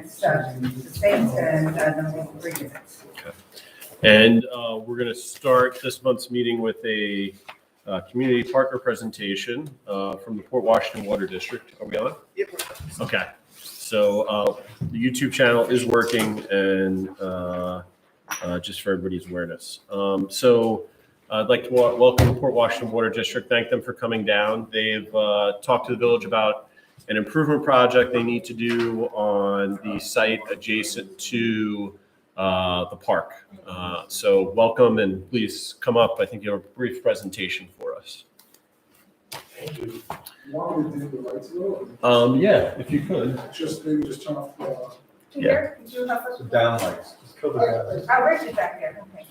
minutes, the states, and then we'll read minutes. And we're going to start this month's meeting with a community partner presentation from the Port Washington Water District. Are we on? Yep. Okay. So the YouTube channel is working, and just for everybody's awareness. So I'd like to welcome the Port Washington Water District. Thank them for coming down. They've talked to the village about an improvement project they need to do on the site adjacent to the park. So welcome, and please come up. I think you have a brief presentation for us. Thank you. You want me to do the lights though? Yeah, if you could. Maybe just turn off the. Peter, did you help us with that? Down lights. Just kill the down. Oh, Richard's back there, okay.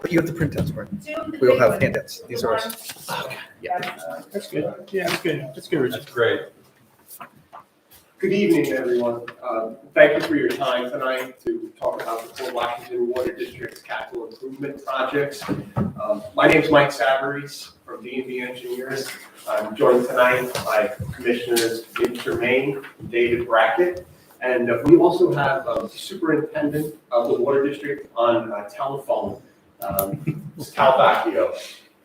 But you have the printouts, right? Do the We all big have one. handouts. These are ours. Okay. That's good. Yeah, that's good. That's good, Richard. That's great. Good evening, everyone. Thank you for your time tonight to talk about the Port Washington Water District's capital improvement projects. My name is Mike Savarese from D&B Engineers. I'm joined tonight by Commissioners Jim Germain and David Brackett. And we also have the Superintendent of the Water District on telephone, Cal Vacchio,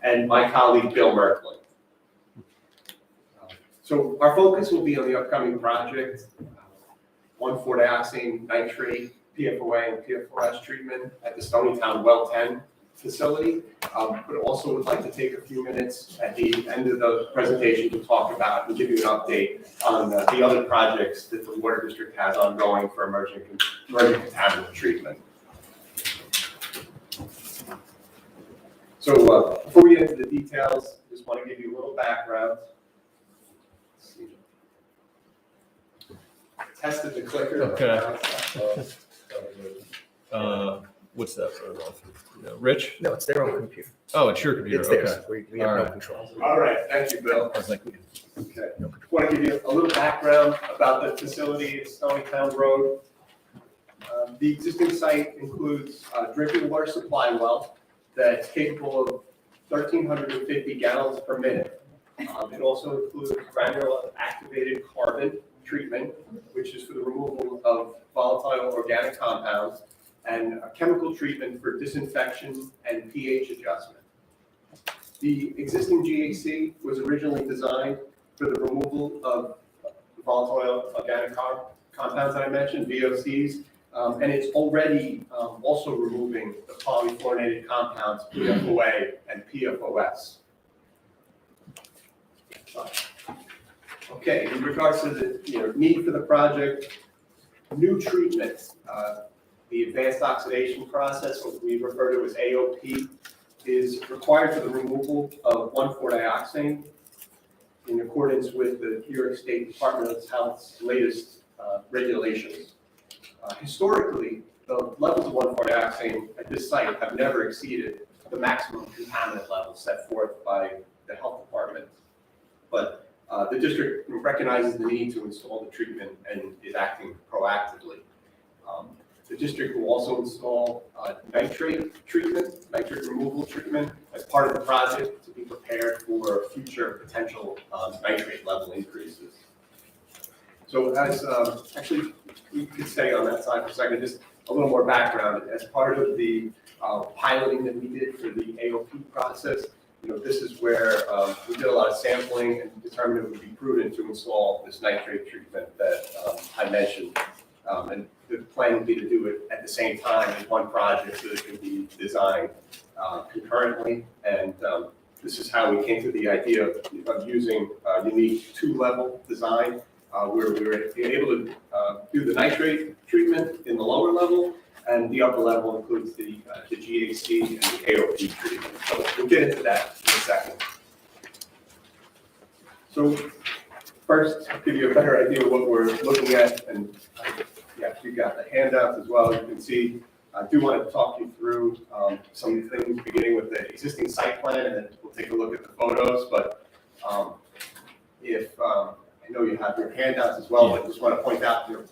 and my colleague Bill Merkley. So our focus will be on the upcoming project, 1,4-dioxane nitrate, PFOA and PFOS treatment at the Stonytown Well 10 facility. But also would like to take a few minutes at the end of the presentation to talk about and give you an update on the other projects that the Water District has ongoing for emerging contaminant treatment. So before we get into the details, just want to give you a little background. Tested the clicker. Okay. What's that? Rich? No, it's their own computer. Oh, it's your computer. It's Okay. theirs. We have All no right. control. All right, thank you, Bill. I was like, Okay. Want to give you a little background about the facility at Stonytown Road. The existing site includes a drinking water supply well that's capable of 1,350 gallons per minute. It also includes granular activated carbon treatment, which is for the removal of volatile organic compounds, and a chemical treatment for disinfection and pH adjustment. The existing GAC was originally designed for the removal of volatile organic compounds that I mentioned, VOCs, and it's already also removing the polyfluorinated compounds, PFOA and PFOS. Okay, in regards to the need for the project, new treatments, the advanced oxidation process, what we refer to as AOP, is required for the removal of 1,4-dioxane in accordance with the New York State Department of Health's latest regulations. Historically, the levels of 1,4-dioxane at this site have never exceeded the maximum contaminant level set forth by the health department. But the district recognizes the need to install the treatment and is acting proactively. The district will also install nitrate removal treatment as part of the project to be prepared for future potential nitrate level increases. So as actually, we could stay on that side for a second, just a little more background. As part of the piloting that we did for the AOP process, this is where we did a lot of sampling and determined it would be prudent to install this nitrate treatment that I mentioned. And the plan would be to do it at the same time as one project so that it can be designed concurrently. And this is how we came to the idea of using a unique two-level design where we were able to do the nitrate treatment in the lower level, and the upper level includes the GAC and the AOP treatment. So we'll get into that in a second. So first, I'll give you a better idea of what we're looking at, and yeah, you got the handouts as well. You can see, I do want to talk you through some things, beginning with the existing site plan, and then we'll take a look at the photos. But if I know you have your handouts as well, but I just want to point out, you're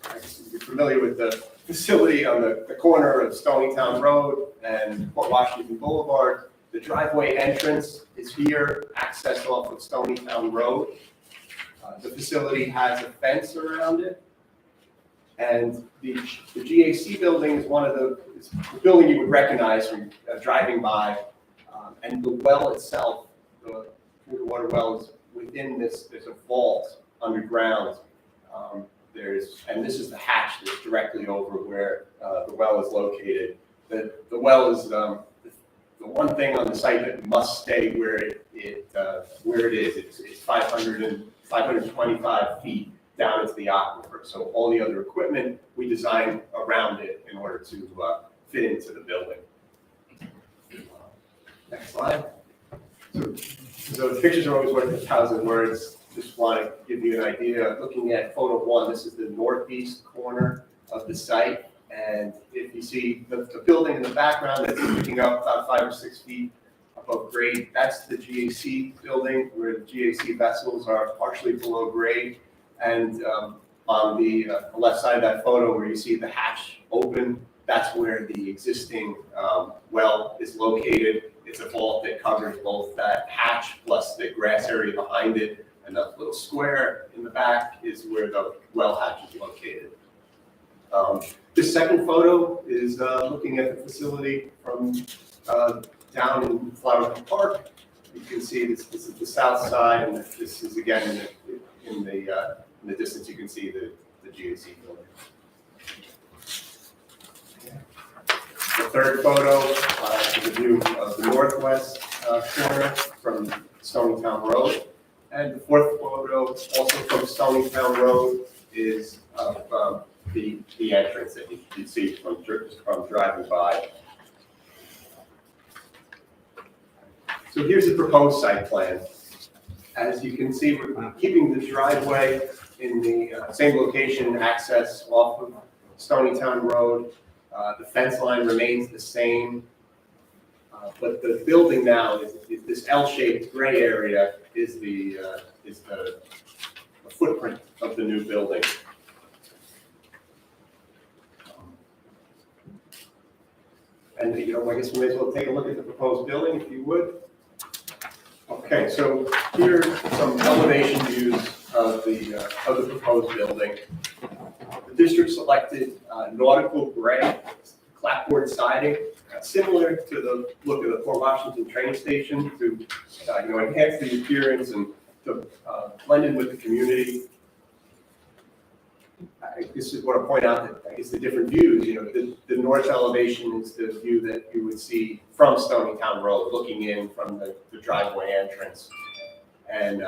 familiar with the facility on the corner of Stonytown Road and Port Washington Boulevard. The driveway entrance is here, accessed off of Stonytown Road. The facility has a fence around it. And the GAC building is it's the building you would recognize from driving by. And the well itself, the water well is within there's a vault underground. And this is the hatch that's directly over where the well is located. The well is the one thing on the site that must stay where it is. It's 525 feet down into the aquifer. So all the other equipment we designed around it in order to fit into the building. Next slide. So the pictures are always worth 1,000 words. Just want to give you an idea. Looking at photo 1, this is the northeast corner of the site. And if you see the building in the background that's sticking up about 5 or 6 feet above grade, that's the GAC building where the GAC vessels are partially below grade. And on the left side of that photo where you see the hatch open, that's where the existing well is located. It's a vault that covers both that hatch plus the grass area behind it. And that little square in the back is where the well hatch is located. This second photo is looking at the facility from down in Flower Park. You can see this is the south side, and this is again in the distance. You can see the GAC building. The third photo is a view of the northwest corner from Stonytown Road. And the fourth photo, also from Stonytown Road, is of the entrance that you can see from driving by. So here's the proposed site plan. As you can see, we're keeping the driveway in the same location, access off of Stonytown Road. The fence line remains the same, but the building now is this L-shaped gray area is the footprint of the new building. And I guess we may as well take a look at the proposed building, if you would. Okay, so here are some elevation views of the proposed building. The district selected nautical gray clapboard siding, similar to the look of the Port Washington train station, to enhance the appearance and to blend in with the community. I guess I want to point out that the different views. The north elevation is the view that you would see from Stonytown Road, looking in from the driveway entrance, and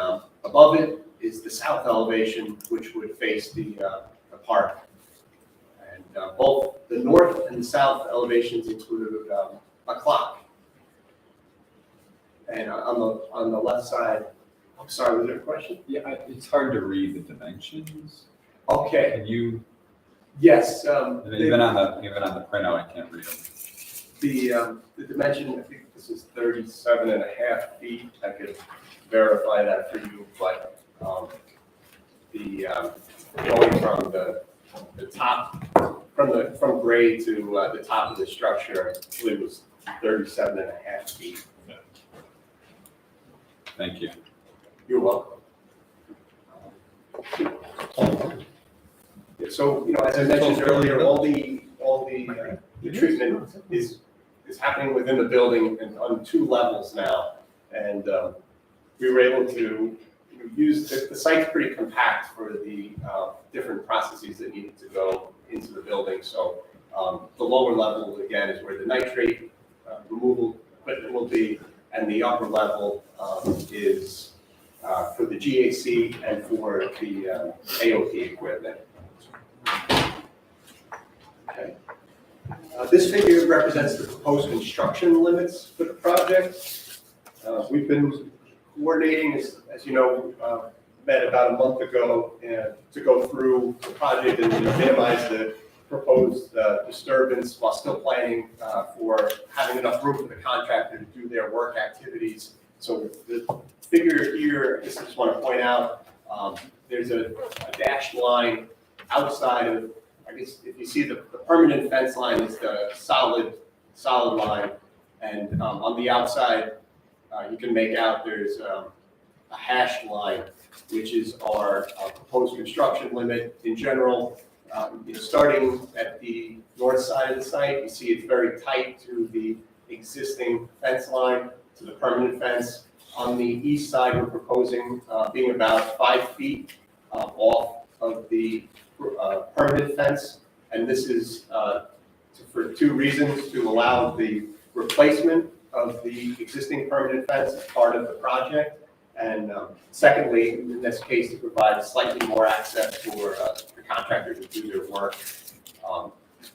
above it is the south elevation, which would face the park. And both the north and the south elevations include a clock. And on the left side, I'm sorry, was there a question? Yeah, it's hard to read the dimensions. Okay. Can you? Yes. Even on the printout, I can't read them. The dimension, I think this is 37 and a half feet. I could verify that for you, but going from the top, from grade to the top of the structure, I believe it was 37 and a half feet. Thank you. You're welcome. So, as I mentioned earlier, all the treatment is happening within the building and on 2 levels now. And we were able to use, the site's pretty compact for the different processes that needed to go into the building. So the lower level, again, is where the nitrate removal equipment will be, and the upper level is for the GAC and for the AOP equipment. Okay. This figure represents the proposed construction limits for the project. We've been coordinating, as you know, met about a month ago to go through the project and minimize the proposed disturbance while still planning for having enough room for the contractor to do their work activities. So the figure here, I just want to point out, there's a dashed line outside of, I guess if you see the permanent fence line is the solid line, and on the outside you can make out there's a hashed line, which is our proposed construction limit. In general, starting at the north side of the site, you see it's very tight to the existing fence line, to the permanent fence. On the east side, we're proposing being about 5 feet off of the permanent fence. And this is for 2 reasons: to allow the replacement of the existing permanent fence as part of the project, and secondly, in this case, to provide slightly more access for the contractor to do their work.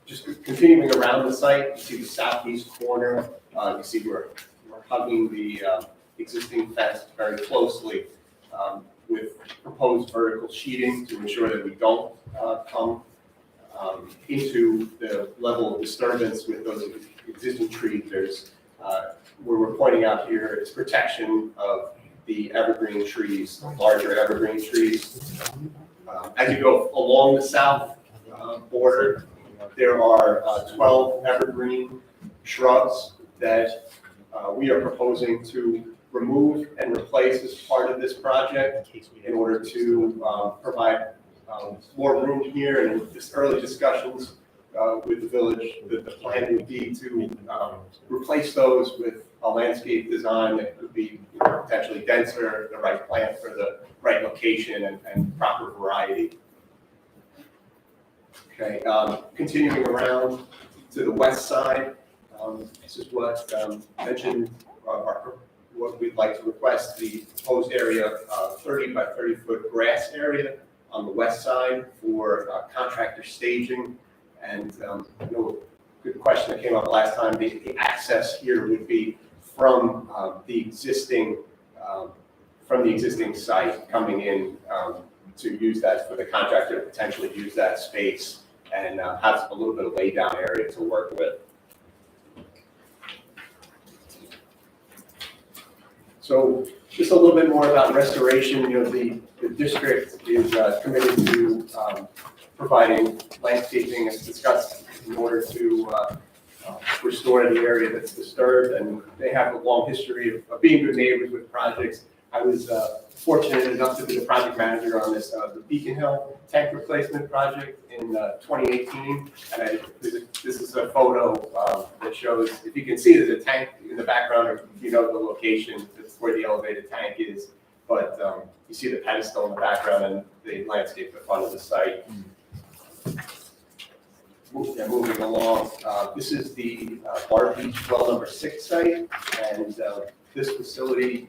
Just continuing around the site, you see the southeast corner. You see we're hugging the existing fence very closely with proposed vertical sheeting to ensure that we don't come into the level of disturbance with those existing trees. Where we're pointing out here is protection of the evergreen trees, larger evergreen trees. As you go along the south border, there are 12 evergreen shrubs that we are proposing to remove and replace as part of this project in order to provide more room here. And with early discussions with the village, the plan would be to replace those with a landscape design that could be potentially denser, the right plant for the right location and proper variety. Okay, continuing around to the west side, this is what mentioned what we'd like to request: the proposed area, 30 by 30 foot grass area on the west side for contractor staging. And good question that came up last time. The access here would be from the existing site coming in to use that for the contractor to potentially use that space and have a little bit of lay down area to work with. So just a little bit more about restoration. The district is committed to providing landscaping as discussed in order to restore the area that's disturbed, and they have a long history of being good neighbors with projects. I was fortunate enough to be the project manager on this the Beacon Hill tank replacement project in 2018, and this is a photo that shows, if you can see, there's a tank in the background, or if you know the location, that's where the elevated tank is, but you see the pedestal in the background and the landscape at the front of the site. Moving along, this is the Bar Beach well number 6 site, and this facility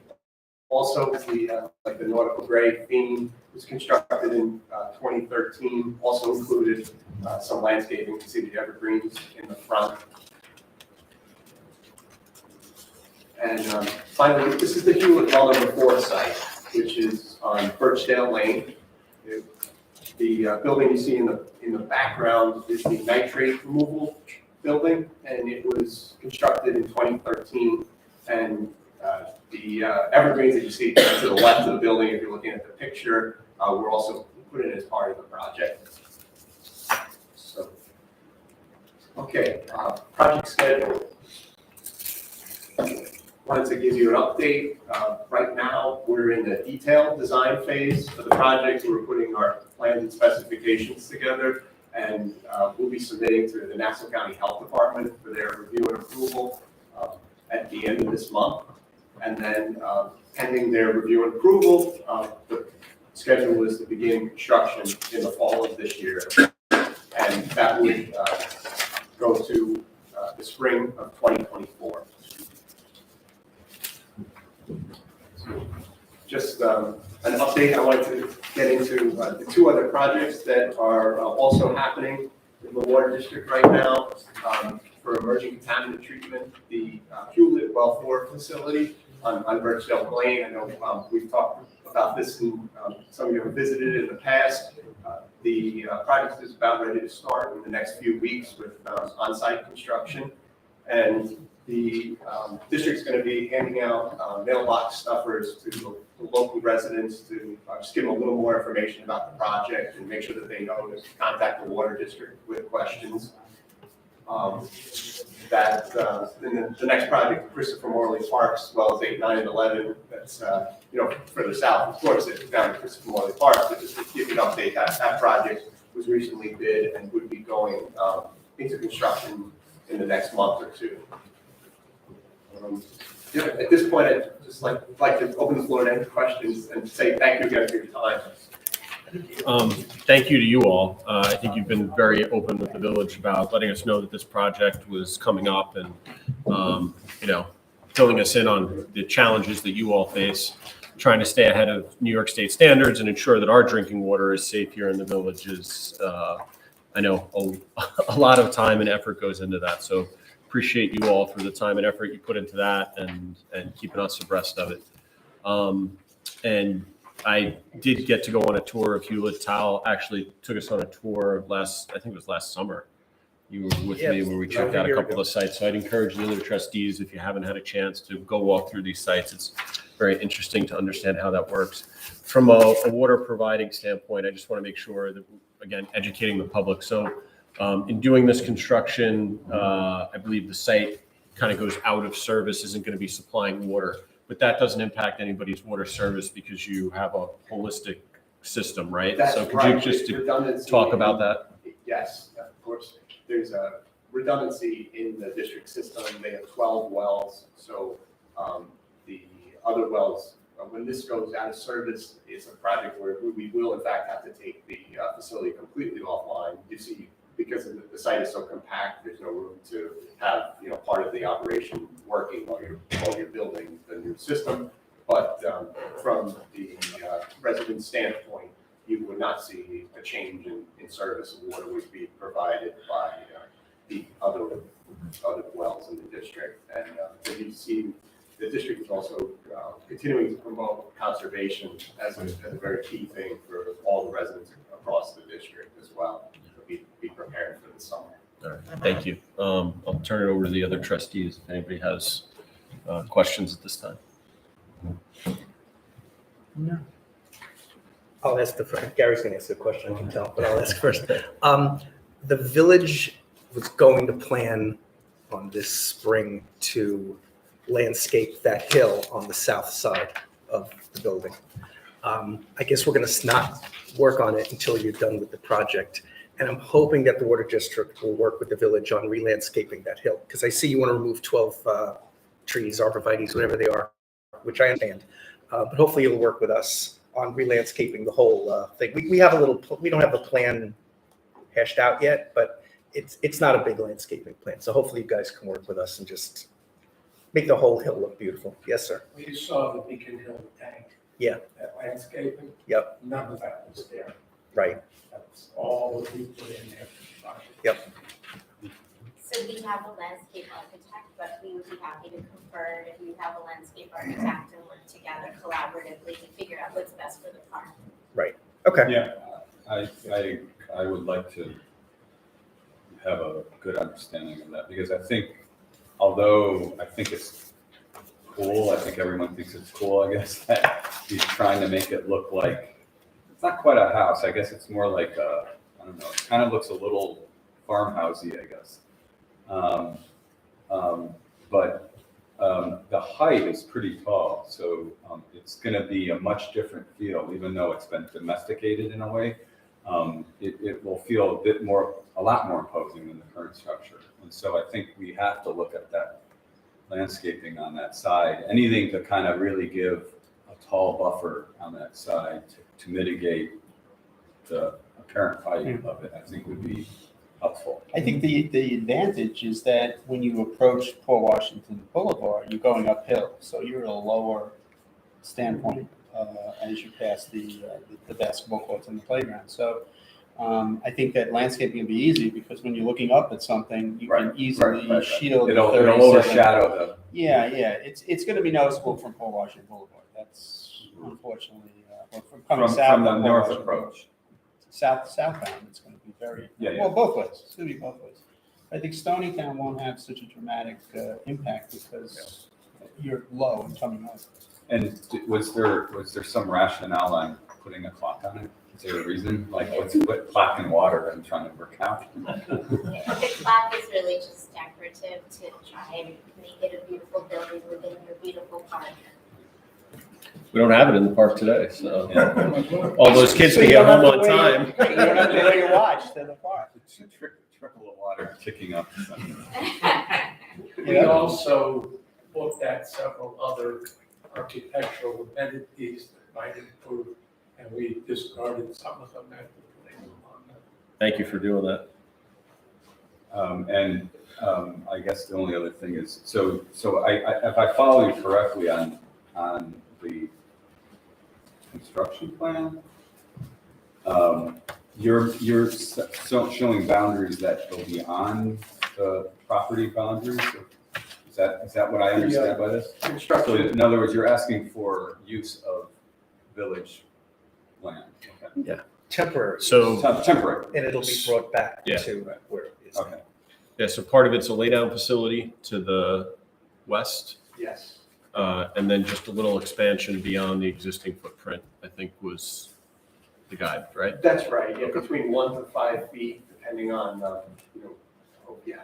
also is like the nautical gray theme. Was constructed in 2013. Also included some landscaping. You can see the evergreens in the front. And finally, this is the Hewlett well number 4 site, which is on Birchdale Lane. The building you see in the background is the nitrate removal building, and it was constructed in 2013. And the evergreens that you see to the left of the building, if you're looking at the picture, were also put in as part of the project. So, okay, project schedule. Wanted to give you an update. Right now, we're in the detailed design phase of the project. We're putting our plans and specifications together, and we'll be submitting to the Nassau County Health Department for their review and approval at the end of this month. And then, pending their review and approval, the schedule is to begin construction in the fall of this year, and that would go to the spring of 2024. Just an update. I wanted to get into the 2 other projects that are also happening in the water district right now for emerging contaminant treatment. The Hewlett Well 4 facility on Birchdale Lane. I know we've talked about this, and some of you have visited it in the past. The project is about ready to start in the next few weeks with on-site construction, and the district's going to be handing out mailbox stuffers to the local residents to just give them a little more information about the project and make sure that they know to contact the water district with questions. The next project, Christopher Morley Parks, as well as 8, 9, and 11, that's, further south, of course, it's down to Christopher Morley Park, but just to give you an update, that project was recently bid and would be going into construction in the next month or two. At this point, I'd just like to open the floor to any questions and say thank you again for your time. Thank you to you all. I think you've been very open with the village about letting us know that this project was coming up and, filling us in on the challenges that you all face, trying to stay ahead of New York State standards and ensure that our drinking water is safe here in the village is, I know, a lot of time and effort goes into that. So appreciate you all for the time and effort you put into that and keeping us abreast of it. And I did get to go on a tour of Hewlett. Tal actually took us on a tour I think it was last summer. You were with me when we checked out a couple of sites. So I'd encourage the other trustees, if you haven't had a chance, to go walk through these sites. It's very interesting to understand how that works. From a water providing standpoint, I just want to make sure that, again, educating the public. So in doing this construction, I believe the site kind of goes out of service, isn't going to be supplying water. But that doesn't impact anybody's water service because you have a holistic system, right? That's so could right. you just Redundancy talk about that? Yes, of course. There's a redundancy in the district system. They have 12 wells. So the other wells, when this goes out of service, it's a project where we will in fact have to take the facility completely offline. You see, because the site is so compact, there's no room to have part of the operation working while you're building the new system. But from the resident standpoint, you would not see a change in service. Water would be provided by the other wells in the district. And as you see, the district is also continuing to promote conservation as a very key thing for all the residents across the district as well. Be prepared for the summer. All right, thank you. I'll turn it over to the other trustees if anybody has questions at this time. No. I'll ask Gary's going to ask the question, I can tell, but I'll ask first. The village was going to plan on this spring to landscape that hill on the south side of the building. I guess we're going to not work on it until you're done with the project. And I'm hoping that the water district will work with the village on re-landscaping that hill. Because I see you want to remove 12 trees, arborvitaes, whatever they are, which I understand. But hopefully you'll work with us on re-landscaping the whole thing. We have we don't have the plan hashed out yet, but it's not a big landscaping plan. So hopefully you guys can work with us and just make the whole hill look beautiful. Yes, sir. We saw the Beacon Hill tank. Yeah. That landscaping. Yep. None of that was there. Right. That's all that we put in there. Yep. So we have a landscape architect, but we would be happy to confer if you have a landscape architect and work together collaboratively to figure out what's best for the park. Right. Okay. Yeah, I would like to have a good understanding of that because I think, although I think it's cool, I think everyone thinks it's cool, I guess, that he's trying to make it look like, it's not quite a house. I guess it's more like I don't know, it kind of looks a little farmhousey, I guess. But the height is pretty tall, so it's going to be a much different feel, even though it's been domesticated in a way. It will feel a lot more imposing than the current structure. And so I think we have to look at that landscaping on that side. Anything to kind of really give a tall buffer on that side to mitigate the apparent height of it, I think would be helpful. I think the advantage is that when you approach Port Washington Boulevard, you're going uphill, so you're at a lower standpoint as you pass the basketball courts and the playground. So I think that landscaping will be easy because when you're looking up at something, you can easily shield. It'll overshadow them. Yeah. It's going to be noticeable from Port Washington Boulevard. That's unfortunately from coming south from the of north Washington approach. Southbound, it's going to be very well both ways. It's going to be both ways. I think Stonytown won't have such a dramatic impact because you're low and coming up. And was there some rationale on putting a clock on it? Is there a reason? Like, what plaque and water I'm trying to work out? Yeah, the plaque is really just decorative to try and make it a beautiful building within your beautiful park. We don't have it in the park today, so Yeah. all those kids So can you get don't have home to on wear- time. You don't have to wear your watch to the park. It's a trickle of water ticking up. We also looked at several other architectural amenities that might improve, and we discarded some of them and put them on the Thank you for doing that. I guess the only other thing is, so if I follow you correctly on the construction plan, you're showing boundaries that go beyond the property boundaries. Is that what I understand by this? So Construction, in other words, you're asking for use of village land. Okay. Temporary. So, Temporary. And it'll be brought back Yeah. to where it is. Okay. yeah, so part of it's a laydown facility to the west, yes. and then just a little expansion beyond the existing footprint, I think was the guide, right? That's right, yeah, between 1 to 5 feet, depending on, oh, yeah,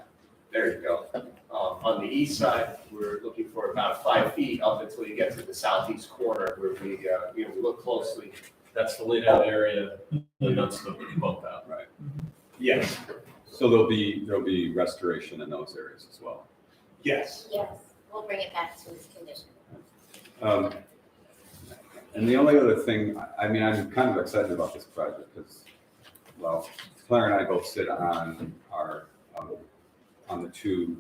there you go. On the east side, we're looking for about 5 feet up until you get to the southeast corner where we look closely. That's the laydown area, and that's the bump out. Right. Yes, So there'll be restoration in those areas as well. yes. Yes, we'll bring it back to its condition. And the only other thing, I mean, I'm kind of excited about this project because, well, Claire and I both sit on our, on the two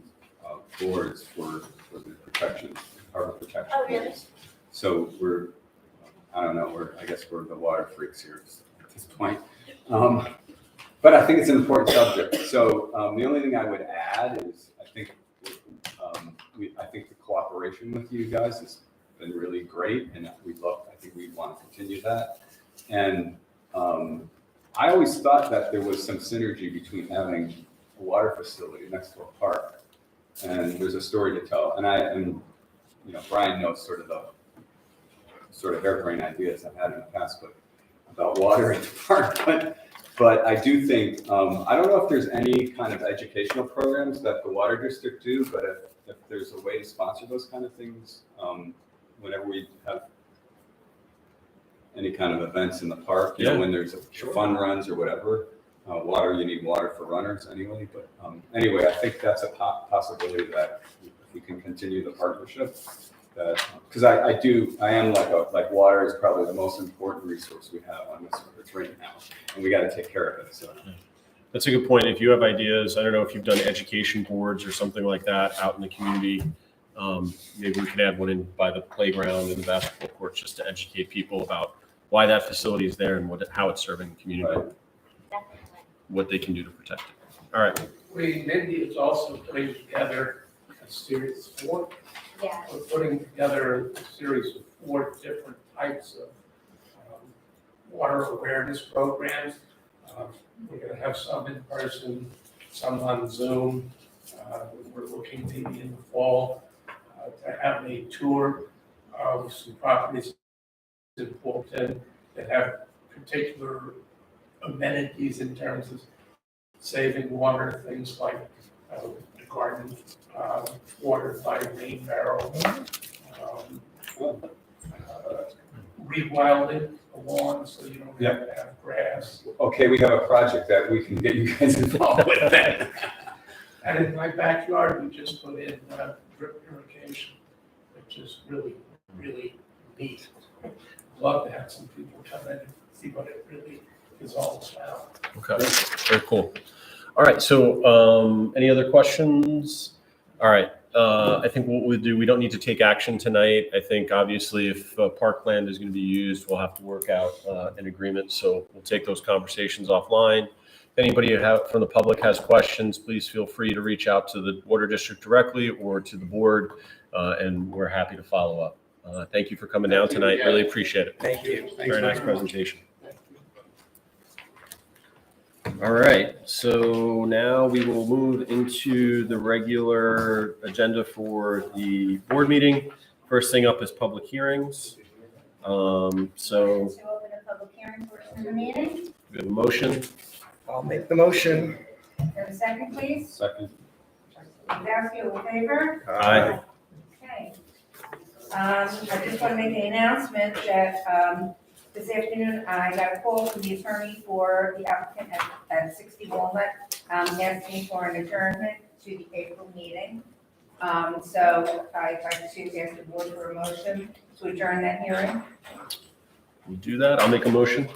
boards for the protection, harbor protection. Oh, really? So I don't know, I guess we're the water freaks here at this point. But I think it's an important subject. So the only thing I would add is I think the cooperation with you guys has been really great, and I think we'd want to continue that. And I always thought that there was some synergy between having a water facility next to a park, and there's a story to tell. And Brian knows sort of harebrained ideas I've had in the past, but about water in the park. But I do think I don't know if there's any kind of educational programs that the water district do, but if there's a way to sponsor those kind of things, whenever we have any kind of events in the park, when there's fun runs or whatever, you need water for runners anyway. But anyway, I think that's a possibility that if we can continue the partnership, because I am like water is probably the most important resource we have on this earth right now, and we got to take care of it. So. That's a good point. If you have ideas, I don't know if you've done education boards or something like that out in the community. Maybe we could add one in by the playground and the basketball court just to educate people about why that facility is there and how it's serving the community, Right. Definitely. what they can do to protect it. All right. Mindy is also putting together a series of 4. Yeah, We're putting together a series of 4 different types of water awareness programs. We're going to have some in person, some on Zoom. We're looking maybe in the fall to have a tour of some properties in Fulton that have particular amenities in terms of saving water, things like the garden watered by rain barrel, rewilding the lawn so you don't have to have grass. Okay, we have a project that we can get you guys involved with then. And in my backyard, we just put in drip irrigation, which is really, really neat. Love to have some people come in and see what it really is all about. Okay. Very cool. All right. So any other questions? All right. I think what we'll do, we don't need to take action tonight. I think obviously if parkland is going to be used, we'll have to work out an agreement. So we'll take those conversations offline. If anybody from the public has questions, please feel free to reach out to the water district directly or to the board, and we're happy to follow up. Thank you for coming down tonight. Really appreciate it. Thank you. Very nice presentation. All right, so now we will move into the regular agenda for the board meeting. First thing up is public hearings. So To open a public hearing for in the meeting? We have a motion. I'll make the motion. Have a second, please? Second. Wazowski, all in favor? Aye. Okay. I just want to make an announcement that this afternoon I got a call from the attorney for the applicant at 60 Walnut, asking for an adjournment to the April meeting. So I'd like to ask the board for a motion to adjourn that hearing. We'll do that. I'll make a motion.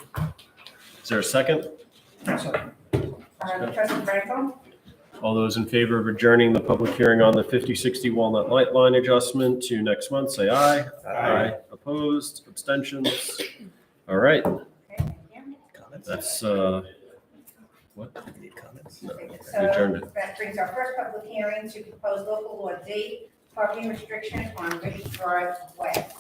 Is there a second? Trustee Franco? All those in favor of adjourning the public hearing on the 5060 Walnut Light Line adjustment to next month, say aye. Opposed, abstentions? All right, Okay, thank you. Comments? that's, what? Any comments? No, Okay, we adjourned So it. that brings our first public hearing to propose local law date, parking restriction on Ridge Drive West.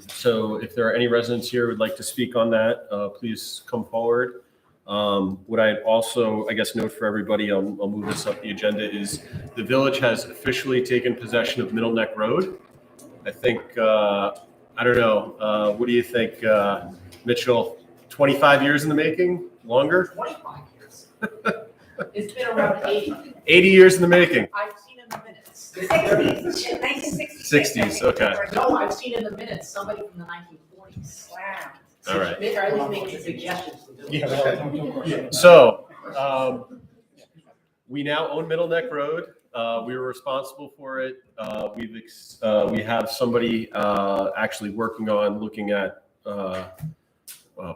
So if there are any residents here who would like to speak on that, please come forward. What I'd also, I guess, note for everybody, I'll move this up the agenda, is the village has officially taken possession of Middle Neck Road. I think, I don't know, what do you think, Mitchell? 25 years in the making? Longer? 25 years. It's been around 80. 80 years in the making? I've seen in the minutes. 1966. 60s, okay. No, I've seen in the minutes somebody from the 1940s. Wow. All right. Or at least making suggestions. So, we now own Middle Neck Road. We were responsible for it. We have somebody actually working on looking at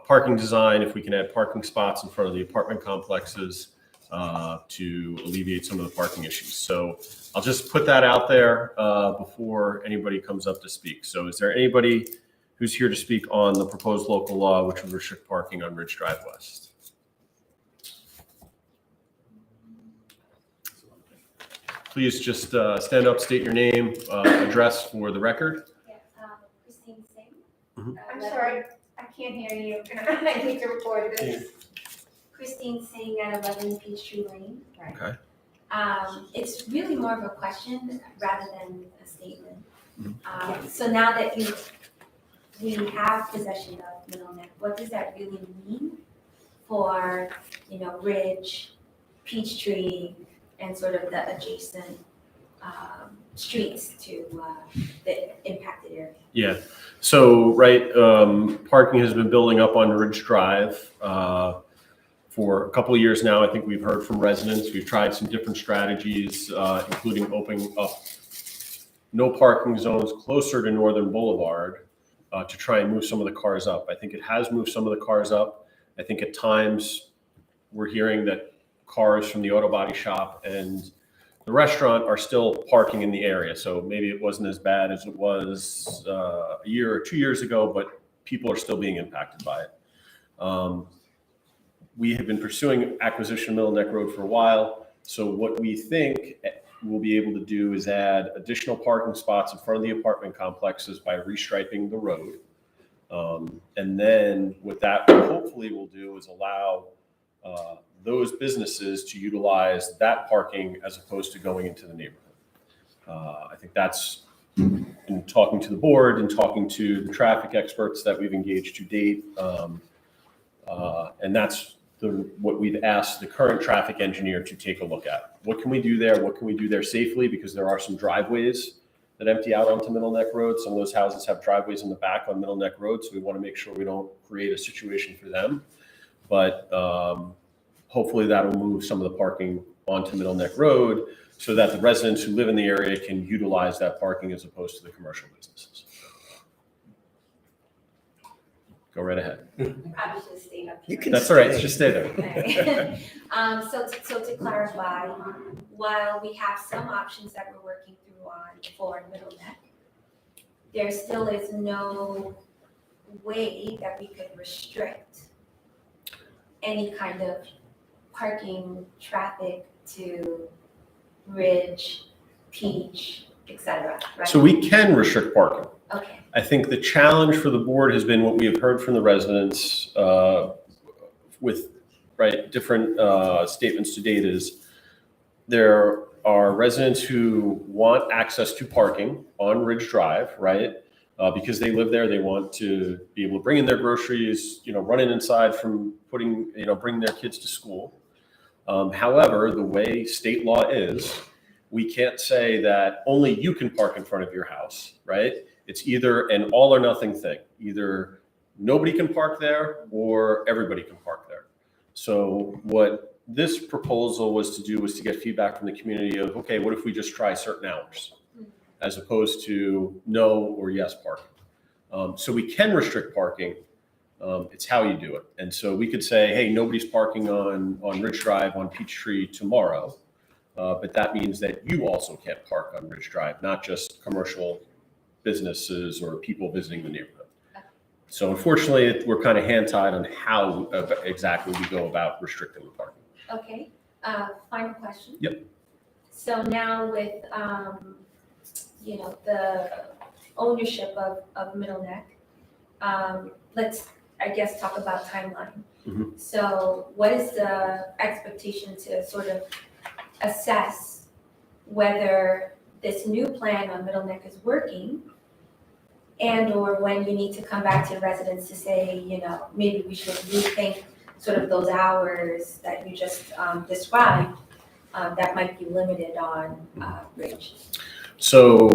parking design, if we can add parking spots in front of the apartment complexes to alleviate some of the parking issues. So I'll just put that out there before anybody comes up to speak. So is there anybody who's here to speak on the proposed local law which would restrict parking on Ridge Drive West? Please just stand up, state your name, address for the record. Yes, Christine Singh. Mhm. Uh, I'm sorry, I can't hear you. I need to record this. Christine Singh at 11 Peachtree Lane. Right. Okay. It's really more of a question rather than a statement. Mhm. So now that we have possession of Middle Neck, what does that really mean for, Ridge, Peachtree, and sort of the adjacent streets to the impacted area? Yeah. So, right, parking has been building up on Ridge Drive for a couple of years now. I think we've heard from residents. We've tried some different strategies, including opening up no parking zones closer to Northern Boulevard to try and move some of the cars up. I think it has moved some of the cars up. I think at times we're hearing that cars from the auto body shop and the restaurant are still parking in the area. So maybe it wasn't as bad as it was a year or 2 years ago, but people are still being impacted by it. We have been pursuing acquisition of Middle Neck Road for a while. So what we think we'll be able to do is add additional parking spots in front of the apartment complexes by restriping the road. And then what that hopefully will do is allow those businesses to utilize that parking as opposed to going into the neighborhood. I think that's, in talking to the board and talking to the traffic experts that we've engaged to date, and that's what we've asked the current traffic engineer to take a look at. What can we do there? What can we do there safely? Because there are some driveways that empty out onto Middle Neck Road. Some of those houses have driveways in the back on Middle Neck Road, so we want to make sure we don't create a situation for them. But hopefully that'll move some of the parking onto Middle Neck Road so that the residents who live in the area can utilize that parking as opposed to the commercial businesses. Go right ahead. Probably should stay up here. You can That's all right, stay. just stay there. Okay. So to clarify, while we have some options that we're working through on for Middle Neck, there still is no way that we could restrict any kind of parking traffic to Ridge, Peach, et cetera, right? So we can restrict parking. Okay, I think the challenge for the board has been what we have heard from the residents with different statements to date is there are residents who want access to parking on Ridge Drive, right? because they live there. They want to be able to bring in their groceries, running inside from bring their kids to school. However, the way state law is, we can't say that only you can park in front of your house, right? It's either an all or nothing thing. Either nobody can park there or everybody can park there. So what this proposal was to get feedback from the community of, okay, what if we just try certain hours as opposed to no or yes parking? So we can restrict parking. It's how you do it. And so we could say, hey, nobody's parking on Ridge Drive on Peachtree tomorrow. But that means that you also can't park on Ridge Drive, not just commercial businesses or people visiting the neighborhood. So unfortunately, we're kind of hand-tied on how exactly we go about restricting the parking. Okay, final question. Yep. So now with, the ownership of Middle Neck, let's, I guess, talk about timeline. Mhm. So what is the expectation to sort of assess whether this new plan on Middle Neck is working, and or when you need to come back to residents to say, maybe we should rethink sort of those hours that you just described, that might be limited on Ridge? So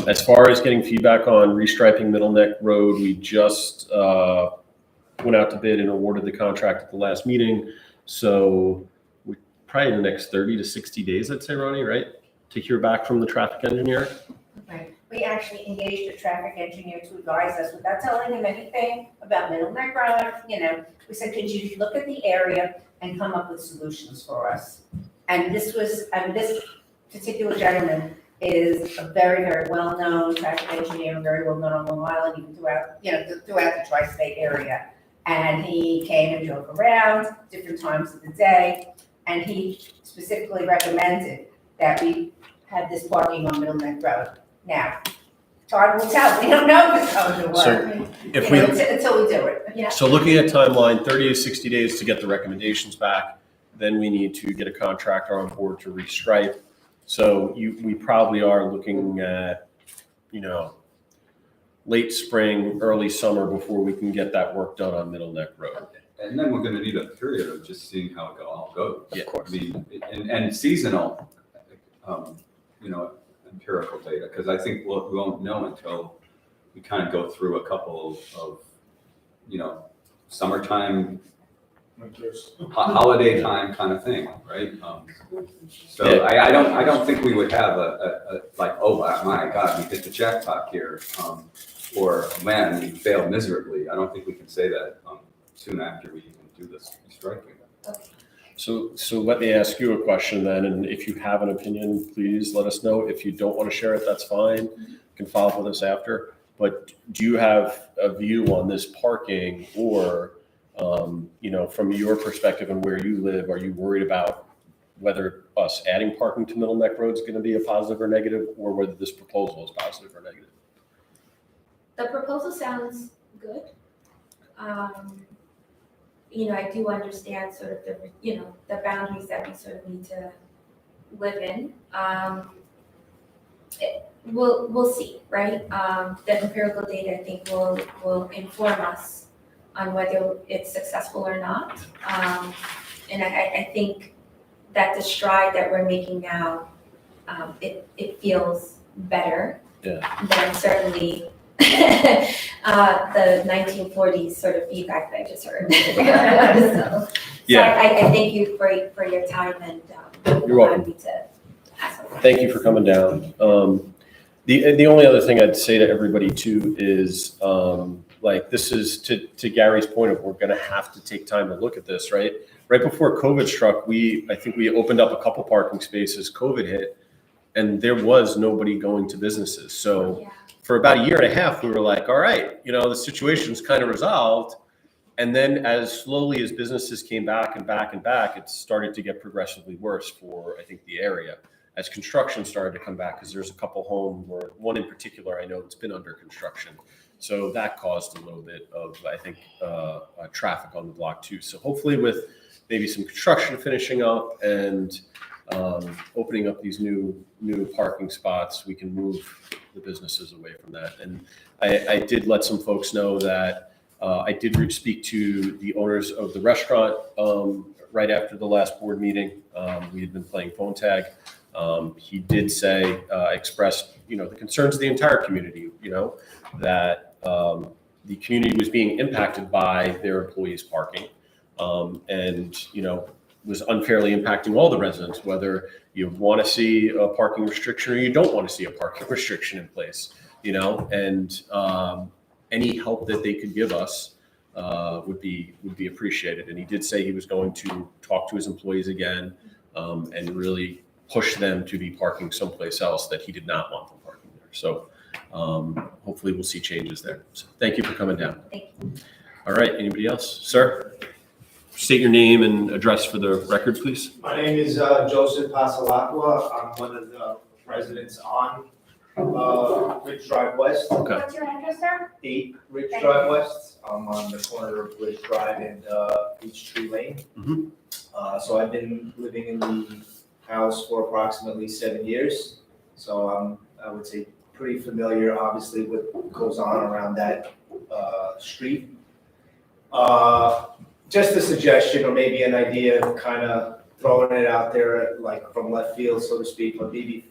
as far as getting feedback on restriping Middle Neck Road, we just went out to bid and awarded the contract at the last meeting. So we probably in the next 30 to 60 days, I'd say, Ronnie, right? To hear back from the traffic engineer. Right. We actually engaged a traffic engineer to advise us without telling him anything about Middle Neck Road. We said, could you look at the area and come up with solutions for us? And this particular gentleman is a very, very well-known traffic engineer, very well-known on Long Island, even throughout the tri-state area. And he came and drove around different times of the day, and he specifically recommended that we have this parking on Middle Neck Road. Now, time will tell. We don't know if it's going to work. So if we, until we do it. Yeah. so looking at timeline, 30 to 60 days to get the recommendations back, then we need to get a contractor on board to restripe. So we probably are looking at, late spring, early summer before we can get that work done on Middle Neck Road. And then we're gonna need a period of just seeing how it all goes. Yeah. Of course. I mean, and seasonal, empirical data, because I think we won't know until we kind of go through a couple of, summertime, holiday time kind of thing, right? So Yeah. I don't think we would have a like, oh my God, we hit the jackpot here, or man, we failed miserably. I don't think we can say that soon after we even do this striking. So let me ask you a question then, and if you have an opinion, please let us know. If you don't want to share it, that's fine. You can follow up with us after. But do you have a view on this parking, or, from your perspective and where you live, are you worried about whether us adding parking to Middle Neck Road is going to be a positive or negative, or whether this proposal is positive or negative? The proposal sounds good. I do understand sort of the boundaries that we sort of need to live in. We'll see, right? The empirical data, I think, will inform us on whether it's successful or not. And I think that the stride that we're making now, it feels better than certainly the 1940s sort of feedback that I just heard. So I thank you for your time and You're welcome. to ask. Thank you for coming down. The only other thing I'd say to everybody too is this is to Gary's point of we're going to have to take time to look at this, right? Right before COVID struck, I think we opened up a couple parking spaces. COVID hit, and there was nobody going to businesses. So for about a year and a half, we were like, all right, the situation's kind of resolved. And then as slowly as businesses came back and back and back, it started to get progressively worse for, I think, the area. As construction started to come back, because there's a couple homes, or one in particular I know that's been under construction. So that caused a little bit of, I think, traffic on the block too. So hopefully with maybe some construction finishing up and opening up these new parking spots, we can move the businesses away from that. And I did let some folks know that I did speak to the owners of the restaurant right after the last board meeting. We had been playing phone tag. He did say, expressed, the concerns of the entire community, that the community was being impacted by their employees parking. And, was unfairly impacting all the residents, whether you want to see a parking restriction or you don't want to see a parking restriction in place, and any help that they could give us would be appreciated. And he did say he was going to talk to his employees again and really push them to be parking someplace else that he did not want them parking there. So hopefully we'll see changes there. So thank you for coming down. Thank you. All right, anybody else? Sir? State your name and address for the record, please. My name is Joseph Pasalacqua. I'm one of the residents on Ridge Drive West, Okay. What's your address, sir? 8 Ridge Thank Drive you. West. I'm on the corner of Ridge Drive and Peachtree Lane. Mhm. So I've been living in the house for approximately 7 years. So I'm, I would say, pretty familiar, obviously, with what goes on around that street. Just a suggestion or maybe an idea of kind of throwing it out there, like from left field, so to speak, or maybe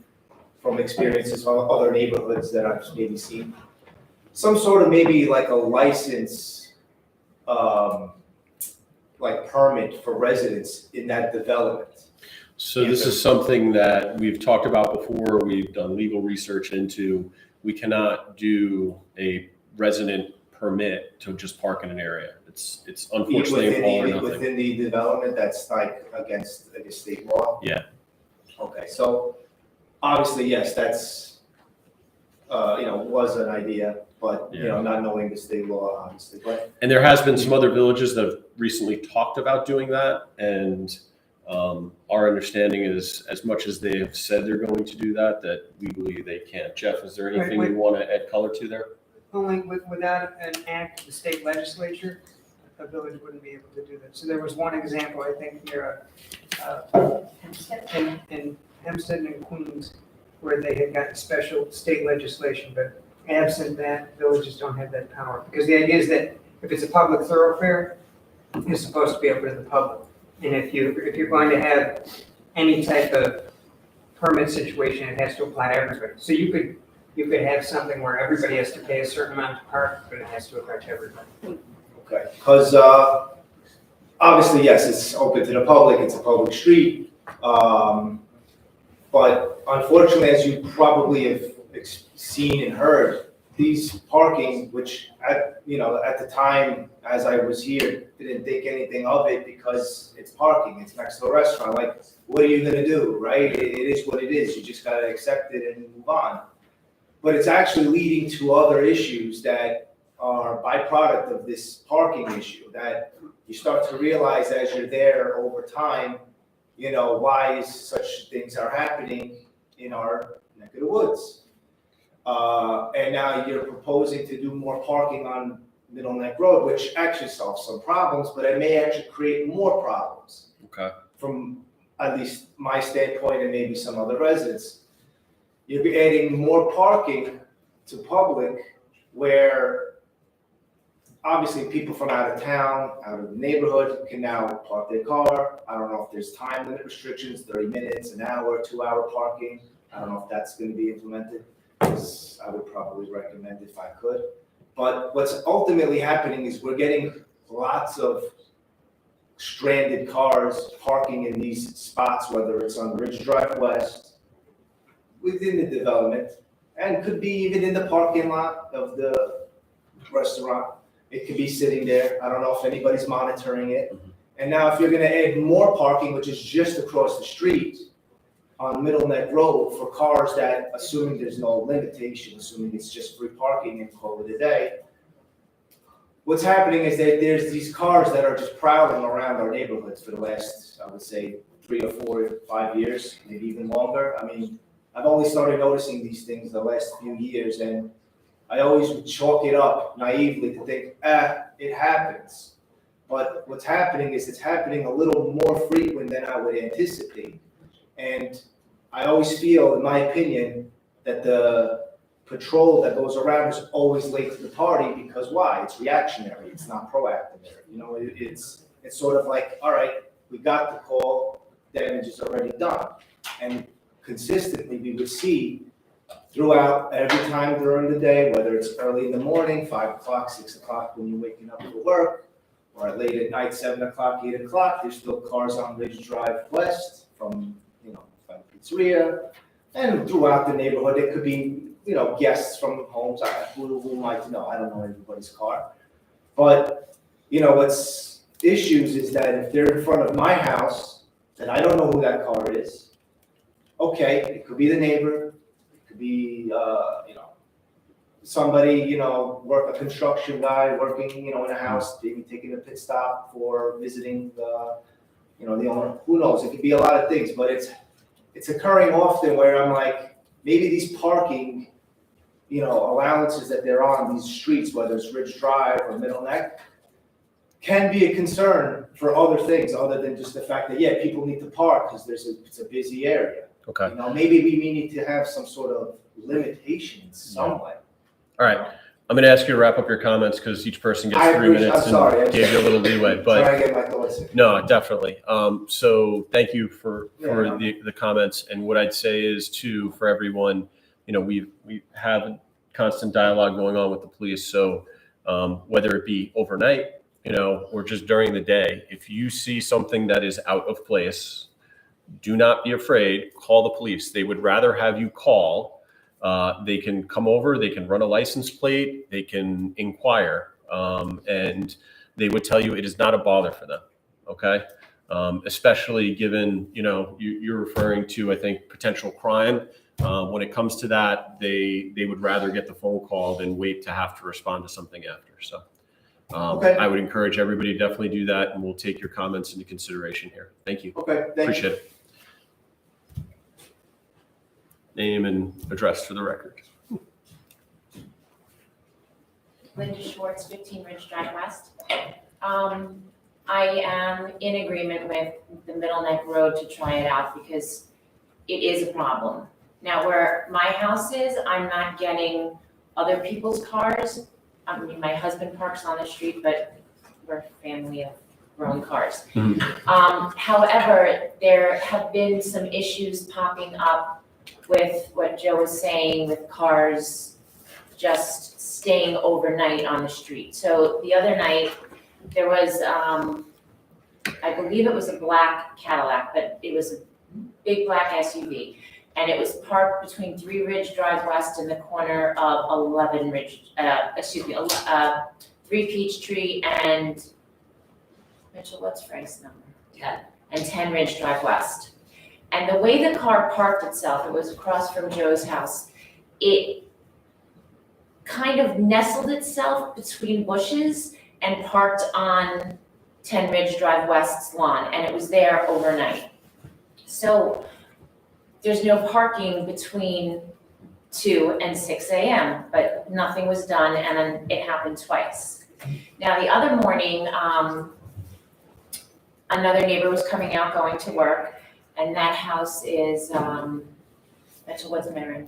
from experiences from other neighborhoods that I've maybe seen. Some sort of maybe like a license, like permit for residents in that development. So this is something that we've talked about before. We've done legal research into. We cannot do a resident permit to just park in an area. It's unfortunately all or nothing. Within the development, that's like against the state law? Yeah. Okay, so obviously, yes, that's, was an idea, but, not knowing the state law, obviously, but. And there has been some other villages that have recently talked about doing that. And our understanding is, as much as they have said they're going to do that, that legally they can't. Jeff, is there anything you want to add color to there? Only without an act of the state legislature, a village wouldn't be able to do that. So there was one example, I think, near, in Hempstead and Queens, where they had gotten special state legislation, but absent that, villages don't have that power. Because the idea is that if it's a public thoroughfare, you're supposed to be open to the public. And if you're going to have any type of permit situation, it has to apply to everybody. So you could have something where everybody has to pay a certain amount to park, but it has to affect everybody. Okay, because obviously, yes, it's open to the public, it's a public street. But unfortunately, as you probably have seen and heard, these parking, which at the time, as I was here, didn't think anything of it because it's parking, it's next to a restaurant. Like, what are you gonna do, right? It is what it is. You just gotta accept it and move on. But it's actually leading to other issues that are byproduct of this parking issue that you start to realize as you're there over time, why such things are happening in our neck of the woods. And now you're proposing to do more parking on Middle Neck Road, which actually solves some problems, but it may actually create more problems. Okay. From at least my standpoint and maybe some other residents. You'll be adding more parking to public where obviously people from out of town, out of the neighborhood can now park their car. I don't know if there's time limit restrictions, 30 minutes, an hour, 2-hour parking. I don't know if that's going to be implemented. I would probably recommend if I could. But what's ultimately happening is we're getting lots of stranded cars parking in these spots, whether it's on Ridge Drive West, within the development, and could be even in the parking lot of the restaurant. It could be sitting there. I don't know if anybody's monitoring it. And now if you're gonna add more parking, which is just across the street on Middle Neck Road for cars that, assuming there's no limitation, assuming it's just free parking and call it a day, what's happening is that there's these cars that are just prowling around our neighborhoods for the last, I would say, 3 or 4 or 5 years, maybe even longer. I mean, I've only started noticing these things the last few years, and I always would chalk it up naively to think, it happens. But what's happening is it's happening a little more frequent than I would anticipate. And I always feel, in my opinion, that the patrol that goes around is always late to the party, because why? It's reactionary, it's not proactive. You know, it's sort of like, all right, we got the call, damage is already done. And consistently, we would see throughout every time during the day, whether it's early in the morning, 5 o'clock, 6 o'clock when you're waking up for work, or late at night, 7 o'clock, 8 o'clock, there's still cars on Ridge Drive West from, from pizzeria, and throughout the neighborhood. It could be, guests from homes. Who might know? I don't know everybody's car. But, what's issues is that if they're in front of my house, and I don't know who that car is, okay, it could be the neighbor, it could be, somebody, a construction guy working, in a house, maybe taking a pit stop for visiting the owner. Who knows? It could be a lot of things, but it's occurring often where I'm like, maybe these parking, allowances that they're on these streets, whether it's Ridge Drive or Middle Neck, can be a concern for other things other than just the fact that, yeah, people need to park because it's a busy area. Okay. Maybe we need to have some sort of limitation somewhere. All right. I'm going to ask you to wrap up your comments because each person gets 3 minutes. I'm sorry. And gave you a little leeway, but trying to get my thoughts in. No, definitely. So thank you for the comments. And what I'd say is too, for everyone, we have a constant dialogue going on with the police. So whether it be overnight, or just during the day, if you see something that is out of place, do not be afraid. Call the police. They would rather have you call. They can come over, they can run a license plate, they can inquire, and they would tell you it is not a bother for them. Okay. Especially given, you're referring to, I think, potential crime. When it comes to that, they would rather get the phone call than wait to have to respond to something after. So Okay. I would encourage everybody to definitely do that, and we'll take your comments into consideration here. Thank you. Okay, thank you. Appreciate it. Name and address for the record. Linda Schwartz, 15 Ridge Drive West. I am in agreement with the Middle Neck Road to try it out because it is a problem. Now, where my house is, I'm not getting other people's cars. I mean, my husband parks on the street, but we're a family of grown cars. However, there have been some issues popping up with what Joe was saying, with cars just staying overnight on the street. So the other night, there was, I believe it was a black Cadillac, but it was a big black SUV. And it was parked between 3 Ridge Drive West and the corner of 3 Peachtree and, Mitchell, what's Frank's number? 10. And 10 Ridge Drive West. And the way the car parked itself, it was across from Joe's house, it kind of nestled itself between bushes and parked on 10 Ridge Drive West's lawn, and it was there overnight. So there's no parking between 2 and 6 a.m., but nothing was done, and then it happened twice. Now, the other morning, another neighbor was coming out, going to work, and that house is, Mitchell, what's Marin?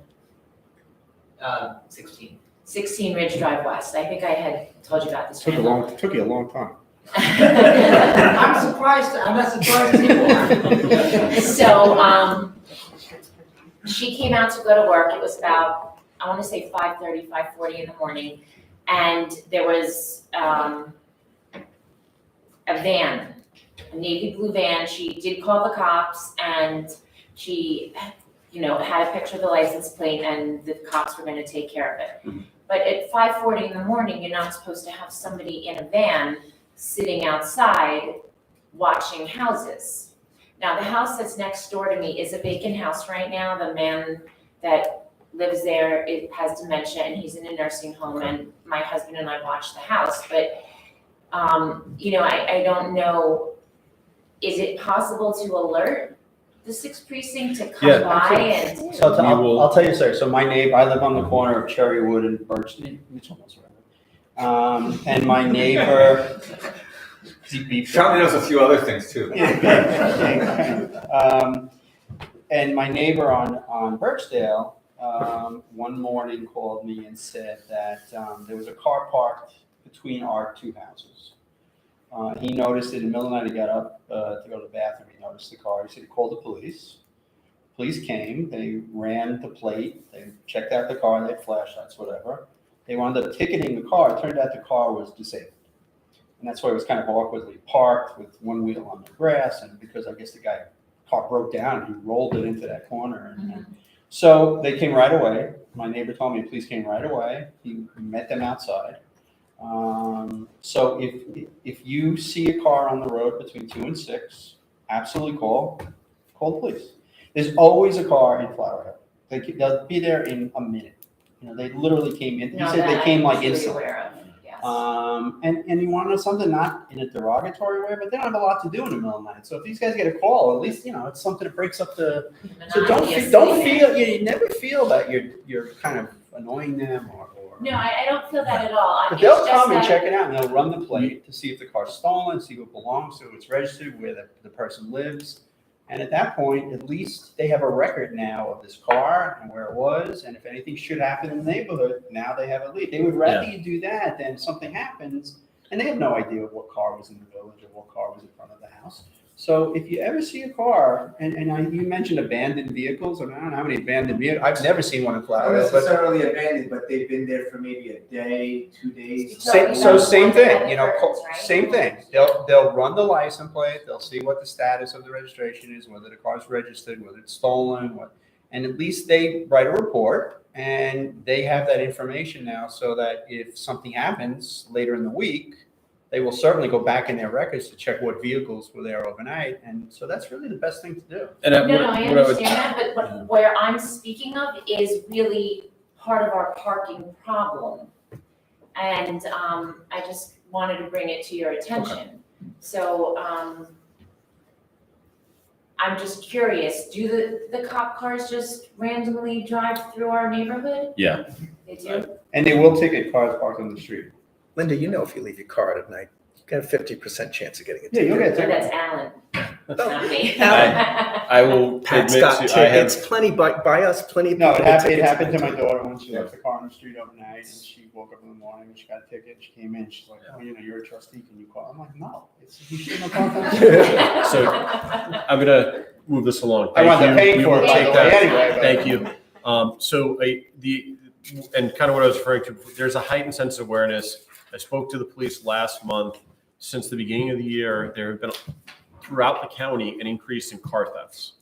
16. 16 Ridge Drive West. I think I had told you about this. Took you a long time. I'm surprised, I'm not surprised anymore. So, she came out to go to work. It was about, I want to say 5:30, 5:40 in the morning. And there was a van, a navy blue van. She did call the cops, and she, had a picture of the license plate, and the cops were going to take care of it. Mm-hmm. But at 5:40 in the morning, you're not supposed to have somebody in a van sitting outside watching houses. Now, the house that's next door to me is a vacant house right now. The man that lives there, it has dementia, and he's in a nursing home, and my husband and I watch the house. But, I don't know, is it possible to alert the 6th precinct to come by and? So I'll tell you, sir. So my neighbor, I live on the corner of Cherrywood and Birch. Mitchell knows where I live. And my neighbor. Charlie knows a few other things too. And my neighbor on Birchdale, one morning called me and said that there was a car parked between our two houses. He noticed it in the middle of the night. He got up to go to the bathroom. He noticed the car. He said he called the police. Police came. They ran the plate. They checked out the car. They had flashlights, whatever. They wound up ticketing the car. It turned out the car was disabled. And that's why it was kind of awkwardly parked with one wheel on the grass. And because I guess the car broke down, he rolled it into that corner. And so they came right away. My neighbor told me the police came right away. He met them outside. So if you see a car on the road between 2 and 6, absolutely call the police. There's always a car in Flower Hill. They'll be there in a minute. They literally came in. He said they came like instantly. Yes. And you want to know something, not in a derogatory way, but they don't have a lot to do in the middle of the night. So if these guys get a call, at least it's something that breaks up the. So don't feel you never feel that you're kind of annoying them or. No, I don't feel that at all. But they'll come and check it out, and they'll run the plate to see if the car's stolen, see who it belongs to, who it's registered, where the person lives. And at that point, at least they have a record now of this car and where it was, and if anything should happen in the neighborhood, now they have a lead. They would rather you do that than something happens, and they have no idea what car was in the village or what car was in front of the house. So if you ever see a car, you mentioned abandoned vehicles, I don't know how many abandoned vehicles, I've never seen one in Flower Not Hill, but necessarily abandoned, but they've been there for maybe a day, 2 days. same thing, same thing. They'll run the license plate, they'll see what the status of the registration is, whether the car's registered, whether it's stolen, and at least they write a report, and they have that information now so that if something happens later in the week, they will certainly go back in their records to check what vehicles were there overnight, and so that's really the best thing to do. And I understand that, but where I'm speaking of is really part of our parking problem. And I just wanted to bring it to your attention. Okay. So I'm just curious, do the cop cars just randomly drive through our neighborhood? Yeah. They do? And they will ticket cars parked on the street. Linda, if you leave your car out at night, you got a 50% chance of getting a Yeah, you'll ticket. get a So ticket. that's Alan, not me. I will Pat's admit got to, I have, it's plenty by us, plenty of No, people it with happened tickets to my night. daughter when she left the car on the street overnight, and she woke up in the morning and she got a ticket. She came in, she's like, "Oh, you're a trustee. Can you call?" I'm like, "No, you shouldn't have called that." so I'm gonna move this along. I wound up Thank you. paying We for will it, by take the that. way, anyway. but- Thank you. And kind of what I was referring to, there's a heightened sense of awareness. I spoke to the police last month. Since the beginning of the year, there have been throughout the county an increase in car thefts.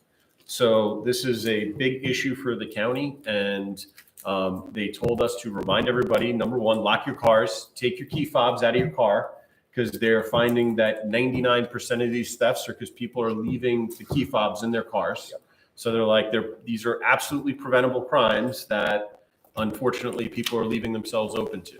So this is a big issue for the county, and they told us to remind everybody, number one, lock your cars, take your key fobs out of your car, because they're finding that 99% of these thefts are because people are leaving the key fobs in their cars. So they're like, these are absolutely preventable crimes that unfortunately people are leaving themselves open to.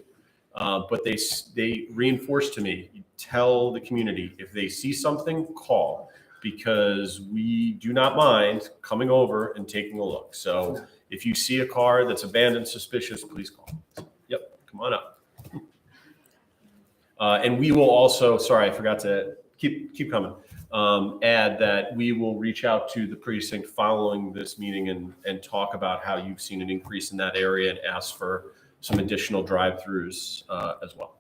But they reinforced to me, tell the community, if they see something, call, because we do not mind coming over and taking a look. So if you see a car that's abandoned, suspicious, please call. Yep, come on up. And we will also, sorry, I forgot to keep coming. Add that we will reach out to the precinct following this meeting and talk about how you've seen an increase in that area and ask for some additional drive-throughs as well.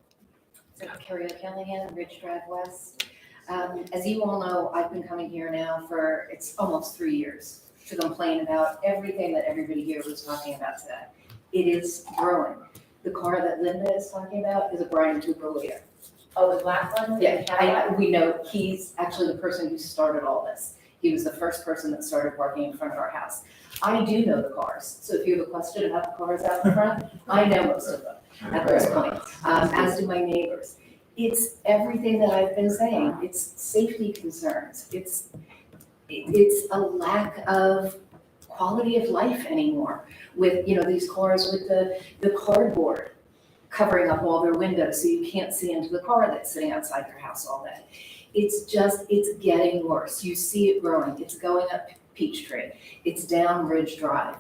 So Carrie O'Callaghan, Ridge Drive West. As you all know, I've been coming here now for, it's almost 3 years to complain about everything that everybody here was talking about today. It is growing. The car that Linda is talking about is a Brian Cooper later. Oh, the black one? Yeah, we know he's actually the person who started all this. He was the first person that started parking in front of our house. I do know the cars, so if you have a question about the cars out in front, I know most of them at this point, as do my neighbors. It's everything that I've been saying. It's safety concerns. It's a lack of quality of life anymore with, these cars with the cardboard covering up all their windows so you can't see into the car that's sitting outside your house all day. It's getting worse. You see it growing. It's going up Peachtree. It's down Ridge Drive.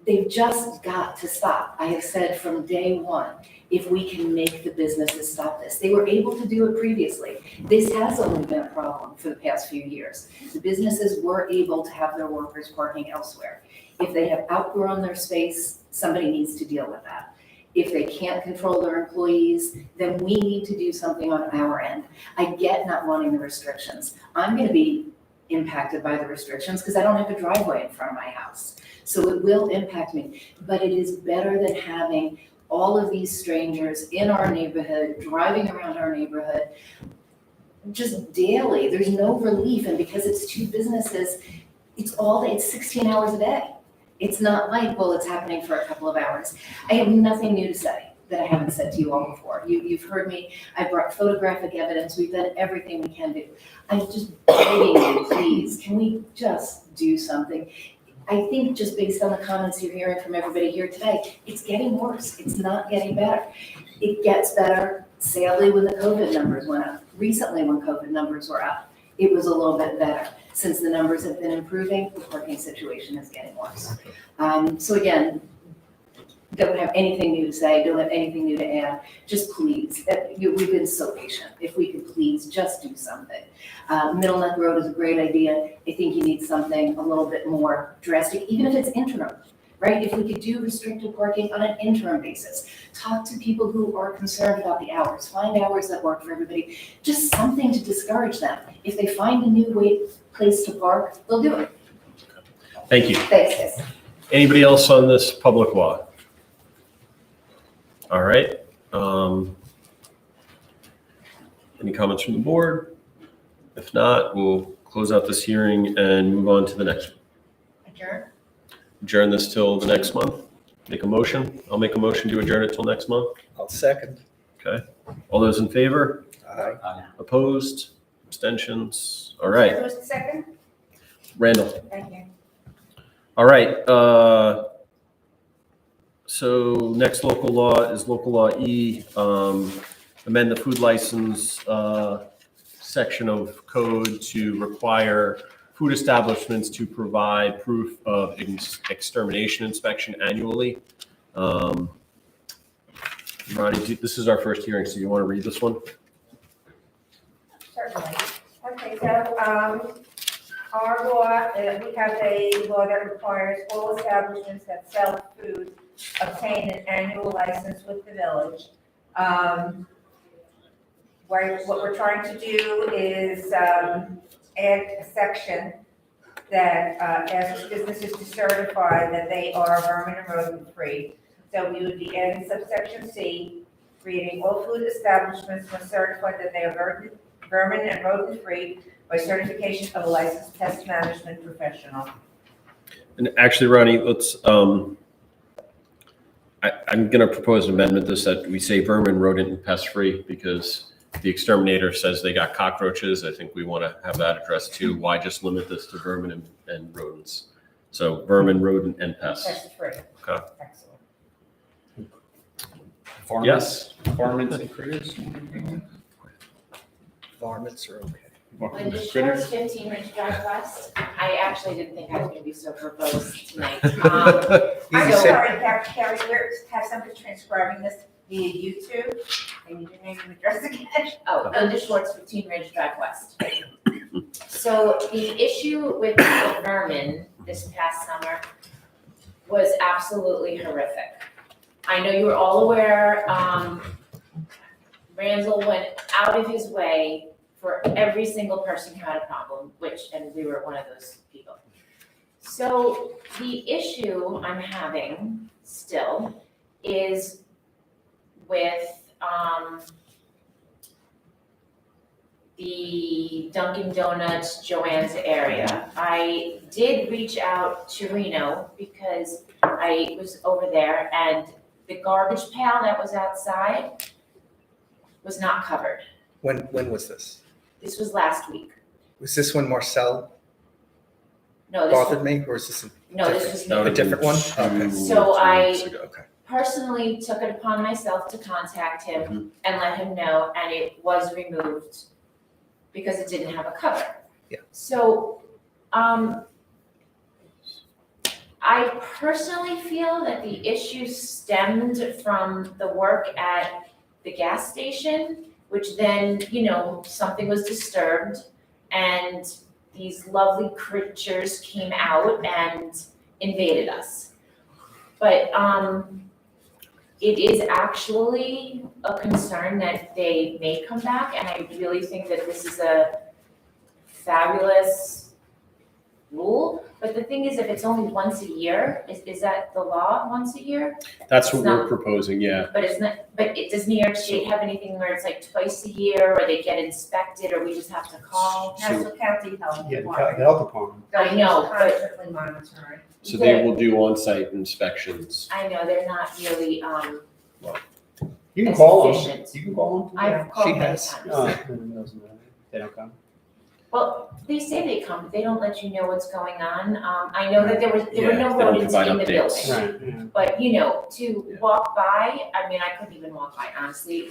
they've just got to stop. I have said from day one, if we can make the businesses stop this. They were able to do it previously. This has only been a problem for the past few years. The businesses were able to have their workers parking elsewhere. If they have outgrown their space, somebody needs to deal with that. If they can't control their employees, then we need to do something on our end. I get not wanting the restrictions. I'm gonna be impacted by the restrictions because I don't have a driveway in front of my house. So it will impact me, but it is better than having all of these strangers in our neighborhood, driving around our neighborhood, just daily. There's no relief, and because it's two businesses, it's 16 hours a day. It's not like, well, it's happening for a couple of hours. I have nothing new to say that I haven't said to you all before. You've heard me. I brought photographic evidence. We've done everything we can do. I'm just begging you, please, can we just do something? I think just based on the comments you're hearing from everybody here today, it's getting worse. It's not getting better. It gets better, sadly, when the COVID numbers went up. Recently, when COVID numbers were up, it was a little bit better. Since the numbers have been improving, the parking situation is getting worse. So again, don't have anything new to say, don't have anything new to add. Just please, we've been so patient. If we could please just do something. Middle Neck Road is a great idea. I think you need something a little bit more drastic, even if it's interim, right? If we could do restricted parking on an interim basis, talk to people who are concerned about the hours, find hours that work for everybody, just something to discourage them. If they find a new place to park, they'll do it. Thank you. Thanks, guys. Anybody else on this public law? All right. Any comments from the board? If not, we'll close out this hearing and move on to the next one. Adjourn. Adjourn this till the next month. Make a motion. I'll make a motion to adjourn it till next month. I'll second. Okay. All those in favor? Aye. Opposed? Abstentions? All right. Who's the second? Randall. Thank you. All right. So next local law is local law E, amend the food license section of code to require food establishments to provide proof of extermination inspection annually. Ronnie, this is our first hearing, so you want to read this one? Certainly. Okay, so, our law, we have a law that requires all establishments that sell food obtain an annual license with the village. What we're trying to do is, add a section that, asks businesses to certify that they are vermin and rodent free. So we would be adding subsection C, reading all food establishments must certify that they are vermin and rodent free by certification of a licensed pest management professional. And actually, Ronnie, let's, I'm going to propose an amendment to this that we say vermin, rodent, and pest free because the exterminator says they got cockroaches. I think we want to have that addressed too. Why just limit this to vermin and rodents? So vermin, rodent, and pests. Pest free. Okay. Excellent. Yes. Varmints and critters. Varmints are okay. When the show's 15 Ridge Drive West, I actually didn't think I was going to be so verbose tonight. I'm Easy, sorry, Carrie, we have somebody transcribing this via YouTube. I need your name and address again. Oh, Linda Schwartz, 15 Ridge Drive West. So the issue with the vermin this past summer was absolutely horrific. I know you were all aware, Randall went out of his way for every single person who had a problem, and we were one of those people. So the issue I'm having still is with the Dunkin' Donuts, Joanne's area. I did reach out to Reno because I was over there and the garbage pail that was outside was not covered. When was this? This was last week. Was this when Marcel No, this bothered was, me, or is this no, this was That would new. have a different one? been Okay. 2 So or 3 I- weeks ago. Okay. Personally took it upon myself to contact him and let him know, and it was removed because it didn't have a cover. Yeah. So, I personally feel that the issue stemmed from the work at the gas station, which then, something was disturbed and these lovely creatures came out and invaded us. But it is actually a concern that they may come back, and I really think that this is a fabulous rule. But the thing is, if it's only once a year, is that the law, once a year? That's what It's we're not- proposing, yeah. But does New York State have anything where it's like twice a year, or they get inspected, or we just have to call? National County Health Yeah, the Department. health department. I know, but Constantly monitoring. So they will do on-site inspections. I know they're not really, You can As call them. efficient. You can call them. I've called She many has. times. No, it doesn't matter. They don't come. Well, they say they come, but they don't let you know what's going on. I know that there were Yeah, no they don't rodents provide in the updates. building. Right, But, to walk by, I mean, I couldn't even walk by, honestly.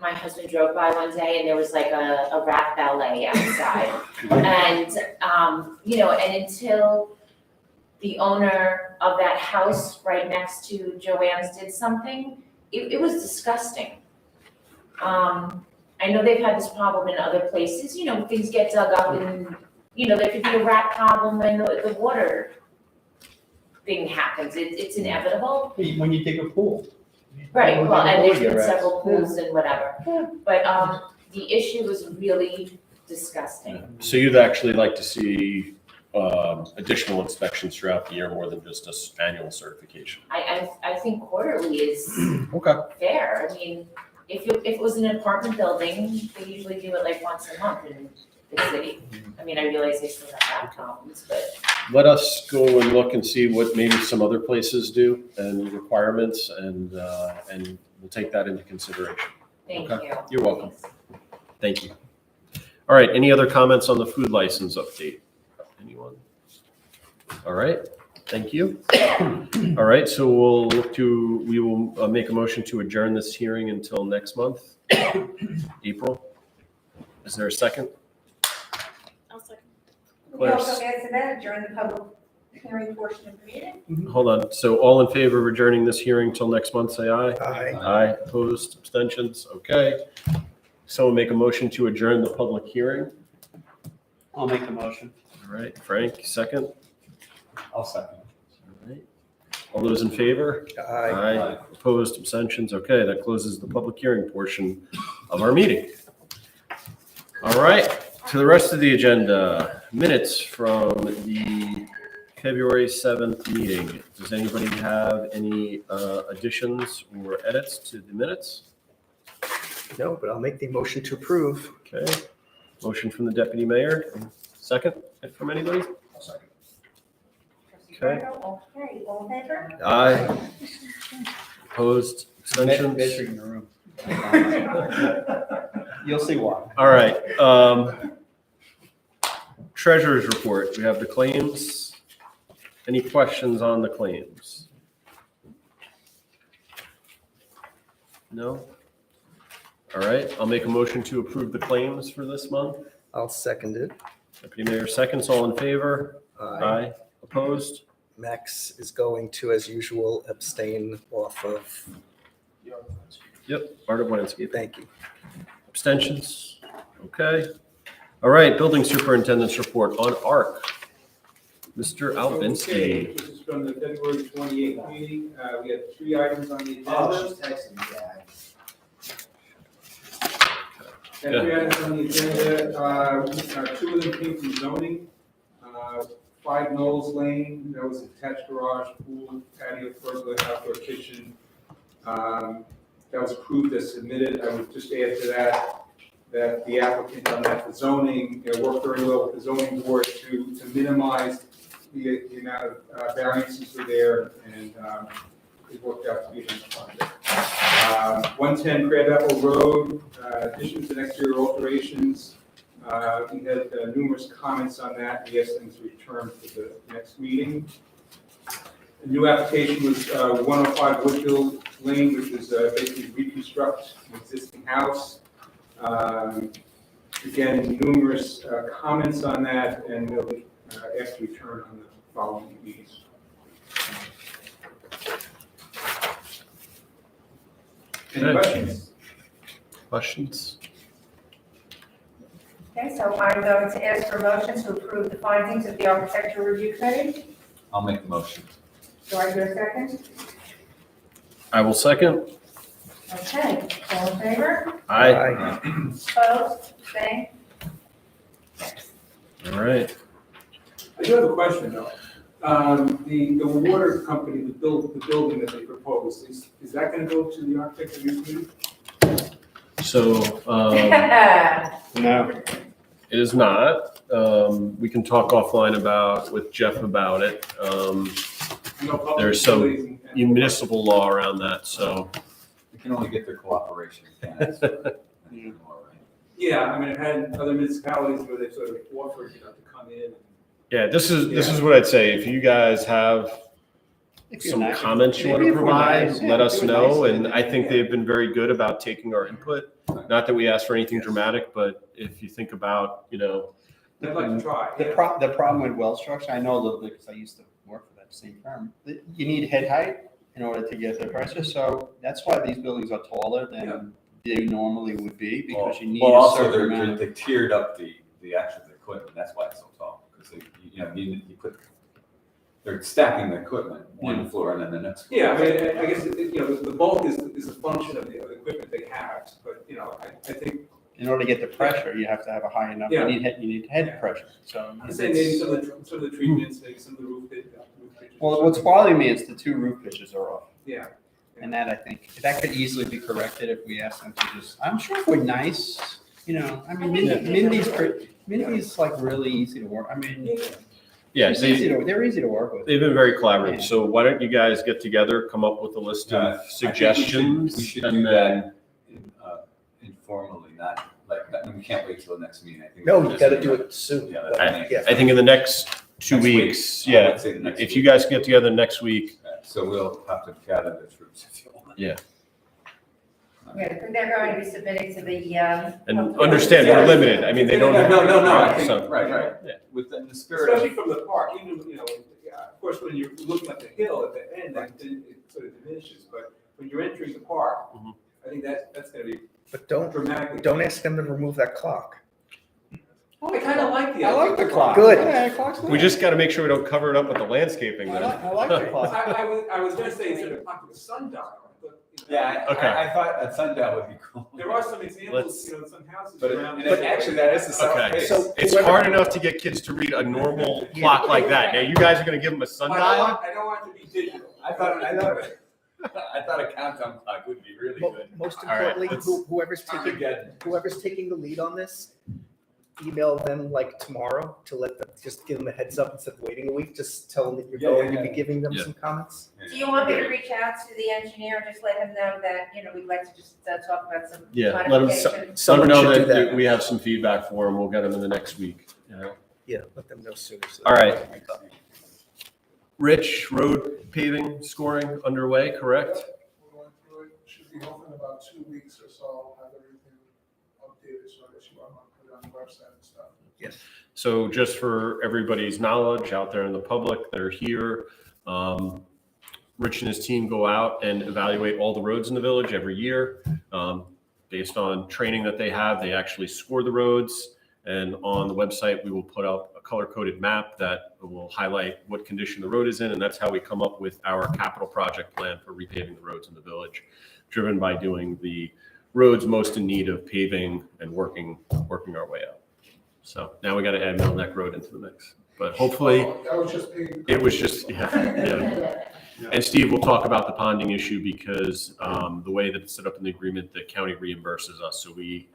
My husband drove by one day and there was like a rat ballet outside. And, and until the owner of that house right next to Joanne's did something, it was disgusting. I know they've had this problem in other places, things get dug up and, there could be a rat problem when the water thing happens, it's inevitable. When you dig a pool. Right, well, and there's been You're right. several pools and whatever, but, the issue was really disgusting. So you'd actually like to see additional inspections throughout the year more than just this annual certification? I think quarterly is Okay. fair, I mean, if it was an apartment building, they usually do it like once a month in the city. I mean, I realize they still have rat problems, but Let us go and look and see what maybe some other places do and requirements, and we'll take that into consideration. thank Okay. you. You're welcome. Thank you. All right, any other comments on the food license update? Anyone? All right, thank you. All right, so we will make a motion to adjourn this hearing until next month, April. Is there a second? I'll second. We also add to that during the public hearing portion of the meeting. Hold on, so all in favor of adjourning this hearing till next month, say aye. Aye. Aye, opposed, abstentions, okay. So we'll make a motion to adjourn the public hearing. I'll make the motion. All right, Frank, second. I'll second. All right. All those in favor? Aye. Opposed, abstentions, okay, that closes the public hearing portion of our meeting. All right, to the rest of the agenda, minutes from the February 7th meeting. Does anybody have any additions or edits to the minutes? No, but I'll make the motion to approve. Okay, motion from the deputy mayor, second from anybody? Trustee Okay. Berto, okay, all in favor? Aye. Opposed, abstentions? Measuring the room. You'll see why. All right, treasurer's report, we have the claims. Any questions on the claims? No? All right, I'll make a motion to approve the claims for this month. I'll second it. Deputy Mayor seconds, all in favor? Aye. Opposed? Max is going to, as usual, abstain off of. Yep, Art of Landscape. Thank you. Abstentions? Okay. All right, building superintendent's report on ARC. Mr. Okay, Albinsky. this is from the February 28th meeting. We have 3 items on the Oh, agenda. she's texting me, yeah. And 3 items on the agenda. 2 of them came from zoning. 5 Knowles Lane, that was attached garage, pool, patio, pergola, outdoor kitchen. That was approved as submitted. I would just add to that the applicant on that, the zoning, worked very well with the zoning board to minimize the amount of variances were there, and it worked out to be a nice project. 110 Crab Apple Road, additions and exterior alterations. We had numerous comments on that. We asked them to return for the next meeting. The new application was 105 Woodville Lane, which is basically reconstruct an existing house. Again, numerous comments on that, and they'll be asked to return on the following meetings. Any questions? Questions? Okay, so I'm going to ask for motions to approve the findings of the architectural review committee. I'll make the motion. Do I hear a second? I will second. Okay, all in favor? Aye. Opposed? Abstained? All right. I do have a question though. The water company, the building that they proposed, is that gonna go to the architect review committee? So, No. it is not. We can talk offline with Jeff about it. There's some municipal law around that, so. We can only get their cooperation. Yeah, I mean, I've had other municipalities where they sort of offered, to come in. Yeah, this is what I'd say. If you guys have some comments you want to provide, let us know. And I think they've been very good about taking our input. Not that we ask for anything dramatic, but if you think about, I'd like to try. The problem with well structure, I know a little bit because I used to work for that same firm. You need head height in order to get the pressure, so that's why these buildings are taller than they normally would be, because you need a certain amount. They tiered up the actual equipment, that's why it's so tall, because you put, they're stacking the equipment one floor and then the next. Yeah, I mean, I guess, the bulk is a function of the equipment they have, but, I think. In order to get the pressure, you have to have a high enough, you need head pressure, so. I'm saying maybe some of the treatments, maybe some of the roof pitches. Well, what's bothering me is the two roof pitches are off. Yeah. And that, I think, that could easily be corrected if we ask them to just, I'm sure if we're nice, I mean, Mindy's like really easy to work, I mean. yeah, They're easy to work with. they've been very collaborative. So why don't you guys get together, come up with a list of suggestions, We should and do then. that informally, not like that. We can't wait till the next meeting. I think. No, you gotta do it soon. Yeah, I think in the next 2 Next week. weeks, I yeah. would say the next If week. you guys can get together next week, So we'll have to gather the troops if you want. yeah. Yeah, they're going to be submitting to the, And understand, we're limited. I mean, they don't. No, I think, So- right. Yeah. Within the spirit of. Especially from the park, even, of course, when you're looking up the hill at the end, then it sort of diminishes, but when you're entering the park, Mhm. I think that's gonna be But don't dramatically. ask them to remove that clock. Oh, I kinda like the. I like the clock. Good. Yeah, the clock's We nice. just got to make sure we don't cover it up with the landscaping then. I like the clock. I was gonna say instead of clock with a sundial, but. Okay. I thought a sundial would be cool. There are some examples, Let's- in some houses But around. actually, that is the south Okay, face. So- it's hard enough to get kids to read a normal clock like that. Now you guys are going to give them a sundial? I don't want it to be digital. I thought a countdown clock would be really good. Most All right, importantly, let's- whoever's taking the lead on this, email them like tomorrow to just give them a heads up instead of waiting a week. Just tell them that you're going to be giving them Yeah. some comments. do you want me to reach out to the engineer, just let him know that, we'd like to just talk about some Yeah, let them, modifications? let them Someone know should do that that. we have some feedback for them. We'll get them in the next week. Yeah, let them know sooner. so All right. they can- Rich, road paving scoring underway, correct? We're going through it, should be hoping about 2 weeks or so, I'll have everything updated, so I guess you want to put it on the website and stuff. Yes. So just for everybody's knowledge out there in the public that are here, Rich and his team go out and evaluate all the roads in the village every year. Based on training that they have, they actually score the roads. And on the website, we will put up a color-coded map that will highlight what condition the road is in. And that's how we come up with our capital project plan for repaving the roads in the village, driven by doing the roads most in need of paving and working our way up. So now we got to add Mill Neck Road into the mix. But hopefully, Oh, that was just being. it was just, yeah. And Steve, we'll talk about the ponding issue because the way that it's set up in the agreement, the county reimburses us. So we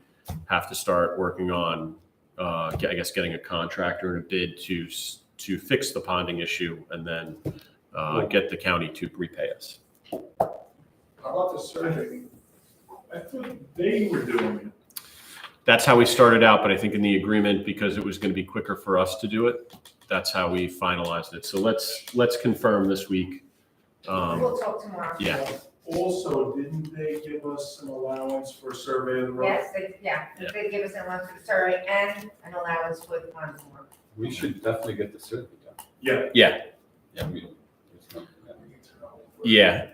have to start working on, I guess, getting a contractor and a bid to fix the ponding issue and then get the county to repay us. How about the survey? I thought they were doing it. That's how we started out, but I think in the agreement, because it was going to be quicker for us to do it, that's how we finalized it. So let's confirm this week. We'll talk tomorrow. Yeah. Also, didn't they give us an allowance for survey of the road? Yes, they give us an allowance for the survey and an allowance for the pond work. We should definitely get the survey done. Yeah. Yeah. Yeah. Yeah,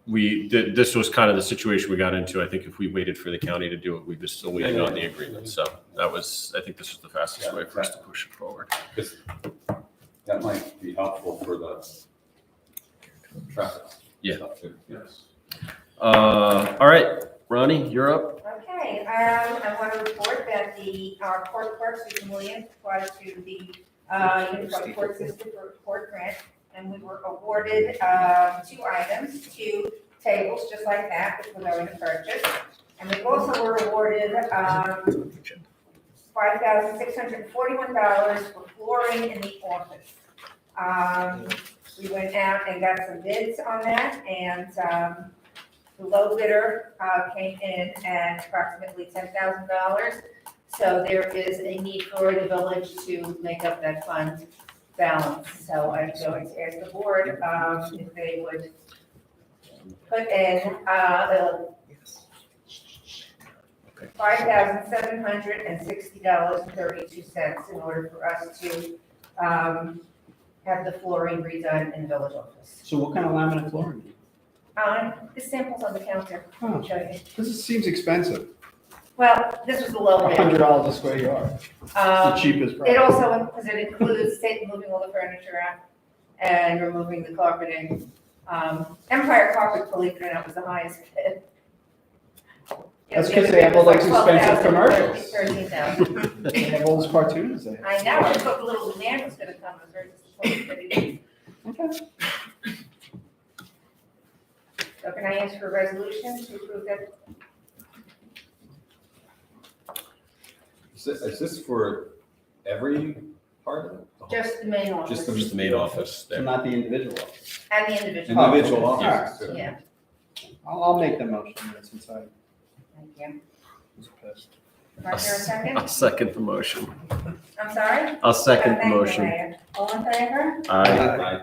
this was kind of the situation we got into. I think if we waited for the county to do it, we'd be still waiting on the agreement. So I think this was the fastest way for us to push it forward. Because that might be helpful for the traffic. Yeah. stuff too. Yes. All right, Ronnie, you're up. Okay, I want to report that our court clerk, Susan Williams, applied to the Unified Court System for a court grant, and we were awarded 2 items, 2 tables, just like that, which was already purchased. And we also were awarded $5,641 for flooring in the office. We went out and got some bids on that, and the low bidder came in at approximately $10,000. So there is a need for the village to make up that fund balance. So I'm going to ask the board if they would put in $5,760.32 in order for us to have the flooring redone in the village office. So what kind of laminate flooring? The samples on the counter. Oh. I'll show you. This seems expensive. Well, this was the low bid. $100 a square yard. It's the cheapest price. It also, because it includes moving all the furniture out and removing the carpeting. Empire Carpet, believe it or not, was the highest bid. That's because they have all those expensive commercials. 13,000. They have all those cartoons there. I know, I thought the little man was gonna come, I was very disappointed. Okay. So can I ask for a resolution to approve that? Is this for every part of it? Just the main office. Just the main office So there. not the individual office. And the individual. Individual Oh, okay. offices too. Yeah, I'll make the motion since I thank you. was pissed. Mark, there a second? I'll second the motion. I'm sorry? I'll second the Thank you, motion. Mayor. All in favor? Aye.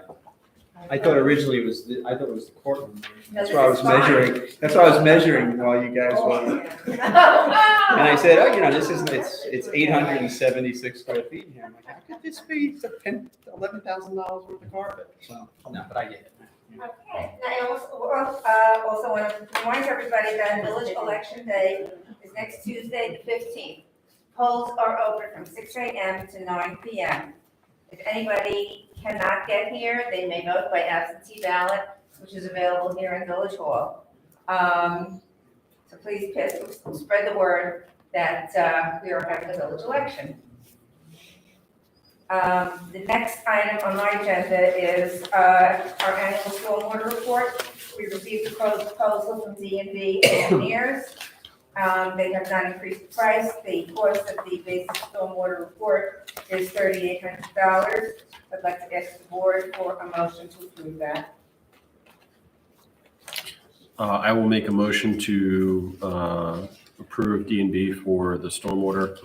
I thought originally it was, I thought it was the courtroom. No, That's this why I is was fine. measuring, that's why I was measuring while you guys Oh, were. yeah. And I said, oh, this is, it's 876 square feet here. I'm like, how could this be $11,000 worth of carpet? So, no, but I get it. Okay, I also want to remind everybody that village election day is next Tuesday, the 15th. Polls are open from 6 a.m. to 9 p.m. If anybody cannot get here, they may vote by absentee ballot, which is available here in Village Hall. So please spread the word that we are having a village election. The next item on my agenda is our annual stormwater report. We received a proposal from D&B engineers. They have not increased the price. The cost of the basic stormwater report is $3,800. I'd like to ask the board for a motion to approve that. I will make a motion to approve D&B for the stormwater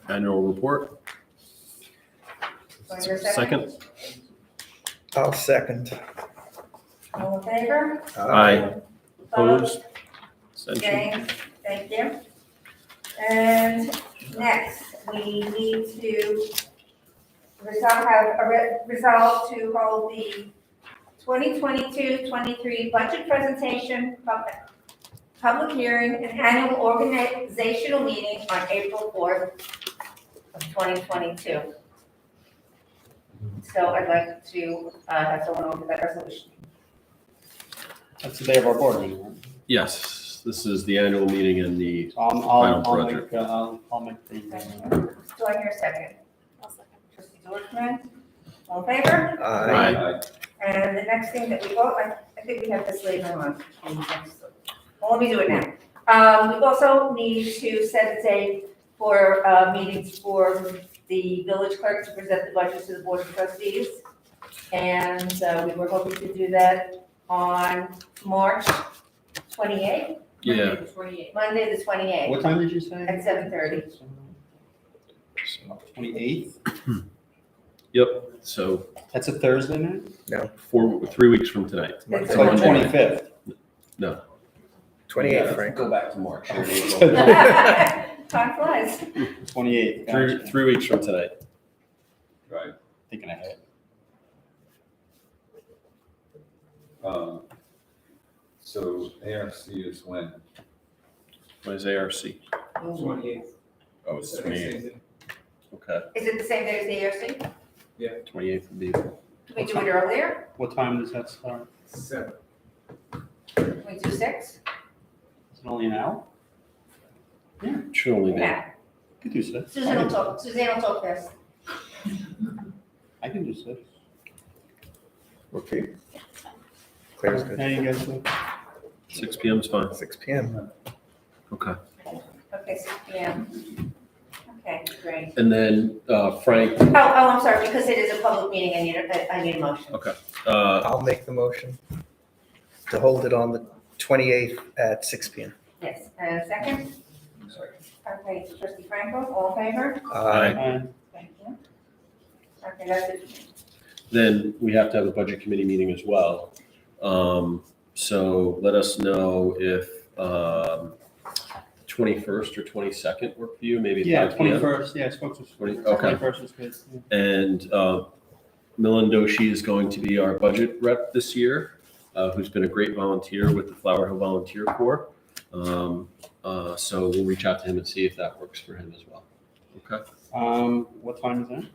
annual report. Do I hear a second? I'll second. All in favor? Aye. Opposed? Abstention? Thanks, thank you. And next, we need to resolve to hold the 2022-23 budget presentation, public hearing, and annual organizational meeting on April 4th of 2022. So I'd like to have someone over that resolution. That's the day of our board meeting, right? Yes, this is the annual meeting and the So final I'll project. make the, Do I hear a second? I'll second. Trustee Dorfman, all in favor? Aye. And the next thing that I think we have this later on. Well, let me do it now. We also need to set a date for meetings for the village clerk to present the budget to the board of trustees. And we were hoping to do that on March 28th, Yeah. Monday the 28th, what time did you say? at 7:30. 28th? Yep. So That's a Thursday night? 3 weeks from tonight. It's It's like Monday. 25th. No. 28, Frank. Go back to March. Time flies. 28th, gotcha. 3 weeks from tonight. Right. Thinking ahead. So ARC is when? What is ARC? 28th. Oh, it's 28th. Okay, Is it the same day as the ARC? 28th would be, Can we do it earlier? What time does that start? 7. Can we do 6? Is it only an hour? should only be. Yeah. Could do 6. Suzanne will talk first. I can do 6. Okay. Claire's good. How you guys doing? 6 p.m. is fine. 6 p.m. Okay. Okay, 6 p.m. Okay, great. And then Frank, Oh, I'm sorry, because it is a public meeting, I need a motion. I'll make the motion to hold it on the 28th at 6 p.m. Yes, and a second? Okay, trustee Franco, all in favor? Aye. Thank you. Okay, that's it. Then we have to have a budget committee meeting as well. So let us know if 21st or 22nd work for you, maybe Yeah, 5 p.m. 21st. Yeah, I spoke to 20, okay. 21st is good. Yeah. And Milan Doshi is going to be our budget rep this year, who's been a great volunteer with the Flower Hill Volunteer Corps. So we'll reach out to him and see if that works for him as well. Okay. What time is that?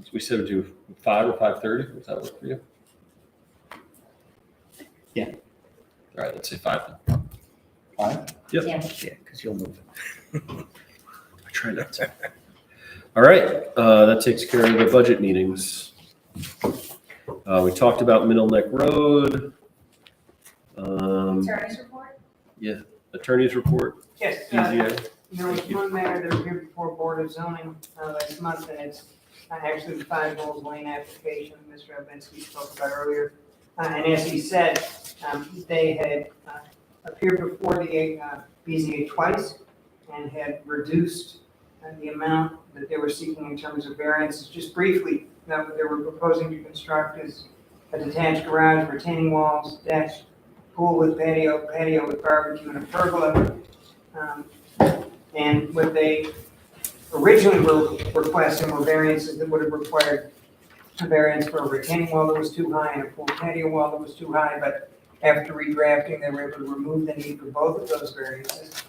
So we said we'd do 5 or 5:30. Does that work for you? Yeah. All right, let's say 5 then. 5? Yep. Yeah, because you'll move it. I try not to. All right, that takes care of the budget meetings. We talked about Middle Neck Road. Attorney's report? Attorney's report, Yes, BZA. there was one matter that appeared before Board of Zoning last month, and it's actually the 5 Knowles Lane application Mr. Obenski spoke about earlier. And as he said, they had appeared before the BZA twice and had reduced the amount that they were seeking in terms of variances. Just briefly, what they were proposing to construct is a detached garage, retaining walls, deck, pool with patio with barbecue, and a pergola. And what they originally were requesting were variances that would have required a variance for a retaining wall that was too high and a pool patio wall that was too high, but after redrafting, they were able to remove the need for both of those variances.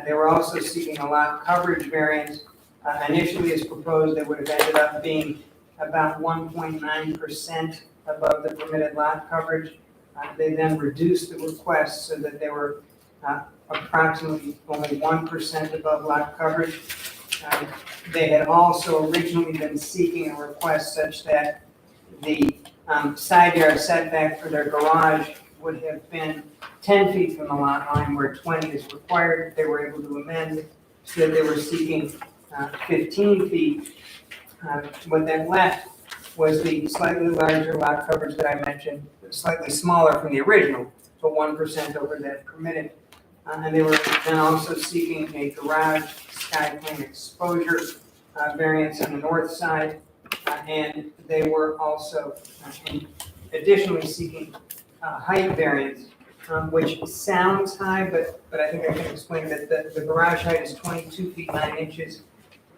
They were also seeking a lot coverage variance. Initially, as proposed, they would have ended up being about 1.9% above the permitted lot coverage. They then reduced the request so that they were approximately only 1% above lot coverage. They had also originally been seeking a request such that the side yard setback for their garage would have been 10 feet from the lot line where 20 is required. They were able to amend so that they were seeking 15 feet. What that left was the slightly larger lot coverage that I mentioned, slightly smaller from the original, but 1% over that permitted. And they were then also seeking a garage sky plane exposure variance on the north side. And they were also additionally seeking height variance, which sounds high, but I think I can explain that the garage height is 22 feet 9 inches,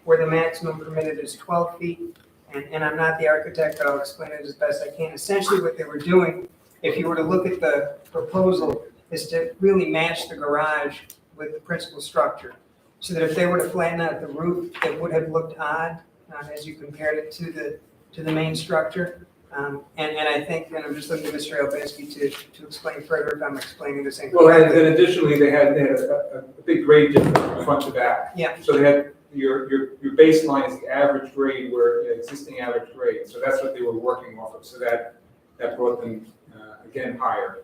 where the maximum permitted is 12 feet. And I'm not the architect, but I'll explain it as best I can. Essentially what they were doing, if you were to look at the proposal, is to really match the garage with the principal structure. So that if they were to flatten out the roof, it would have looked odd as you compared it to the main structure. And I think, and I'm just looking at Mr. Obenski to explain further if I'm explaining this Well, and incorrectly. additionally, they had a big grade difference from front to back. Yeah. So they had, your baseline is the average grade where, existing average grade. So that's what they were working off of. So that brought them, again, higher.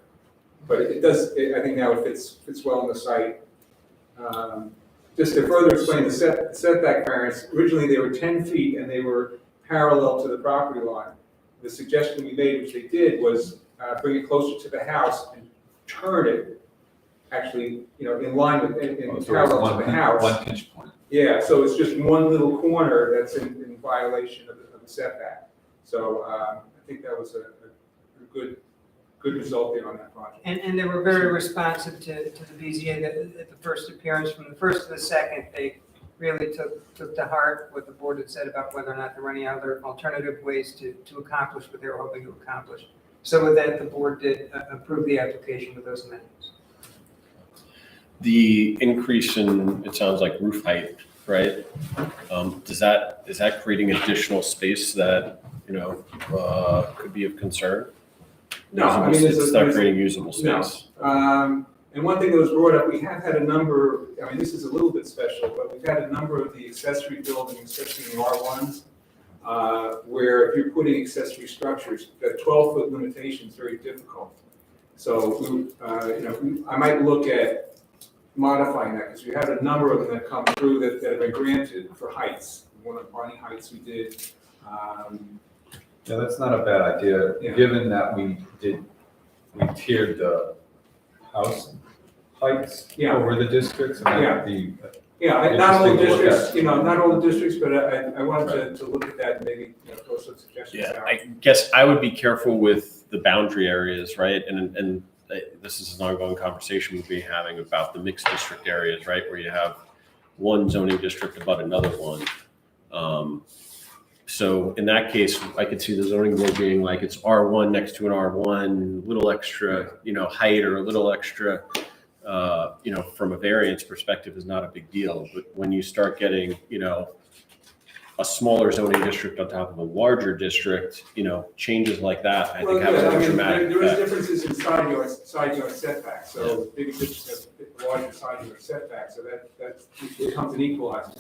But it does, I think now it fits well in the site. Just to further explain the setback variance, originally they were 10 feet and they were parallel to the property line. The suggestion we made, which they did, was bring it closer to the house and turn it, actually, in line with, in parallel to the house. 1 pinch point. Yeah, so it's just one little corner that's in violation of the setback. So I think that was a good result there on that project. And they were very responsive to the BZA at the first appearance. From the first to the second, they really took to heart what the board had said about whether or not there were any other alternative ways to accomplish what they were hoping to accomplish. So with that, the board did approve the application with those amendments. The increase in, it sounds like roof height, right? Is that creating additional space that, could be of concern? No, I mean, It's not creating usable no. space. And one thing that was brought up, we have had a number, I mean, this is a little bit special, but we've had a number of the accessory buildings, especially in the R1s, where if you're putting accessory structures, the 12-foot limitation is very difficult. So, I might look at modifying that, because we have a number of them that come through that have been granted for heights. One of Barney Heights we did. Yeah, that's not a bad idea, Yeah. given that we tiered the house heights Yeah. over the districts, and that would be. Yeah, not all the Interesting to look districts, not all the districts, but I wanted to look at that and maybe, throw some suggestions Yeah, out. I guess I would be careful with the boundary areas, right? And this is an ongoing conversation we'll be having about the mixed district areas, right? Where you have one zoning district abut another one. So in that case, I could see the zoning board being like, it's R1 next to an R1, little extra, height or a little extra, from a variance perspective is not a big deal. But when you start getting, a smaller zoning district on top of a larger district, changes like that, I think have a more dramatic There is effect. differences in side yard setbacks, so big districts have larger side yard setbacks, so that becomes an equalizer.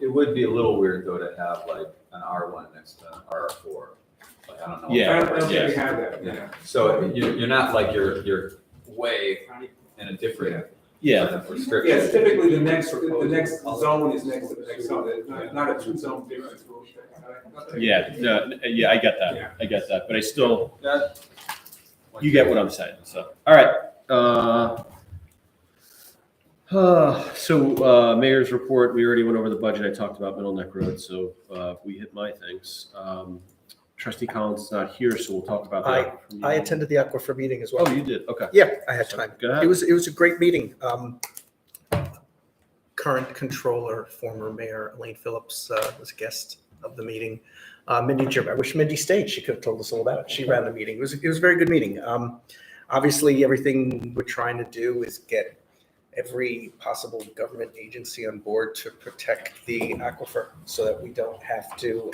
It would be a little weird though to have like an R1 next to an R4. Like, I don't know. Yeah. I don't think we have that, Yeah. So you're not like you're way in a different. Yeah. Restriction. Yes, typically the next zone is next to the next zone, it's not a two-zone difference. Yeah, no, yeah, I get that. Yeah. I get that. But I still, That- you get what I'm saying. So, all right. So mayor's report, we already went over the budget. I talked about Middle Neck Road, so we hit my things. Trustee Collins is not here, so we'll talk about that. I attended the Aquifer meeting as well. Oh, you did? Okay. Yeah, I had time. Go ahead. It was a great meeting. Current controller, former mayor Elaine Phillips was a guest of the meeting. Mindy Gerber, I wish Mindy stayed. She could have told us all about it. She ran the meeting. It was a very good meeting. Obviously, everything we're trying to do is get every possible government agency on board to protect the aquifer so that we don't have to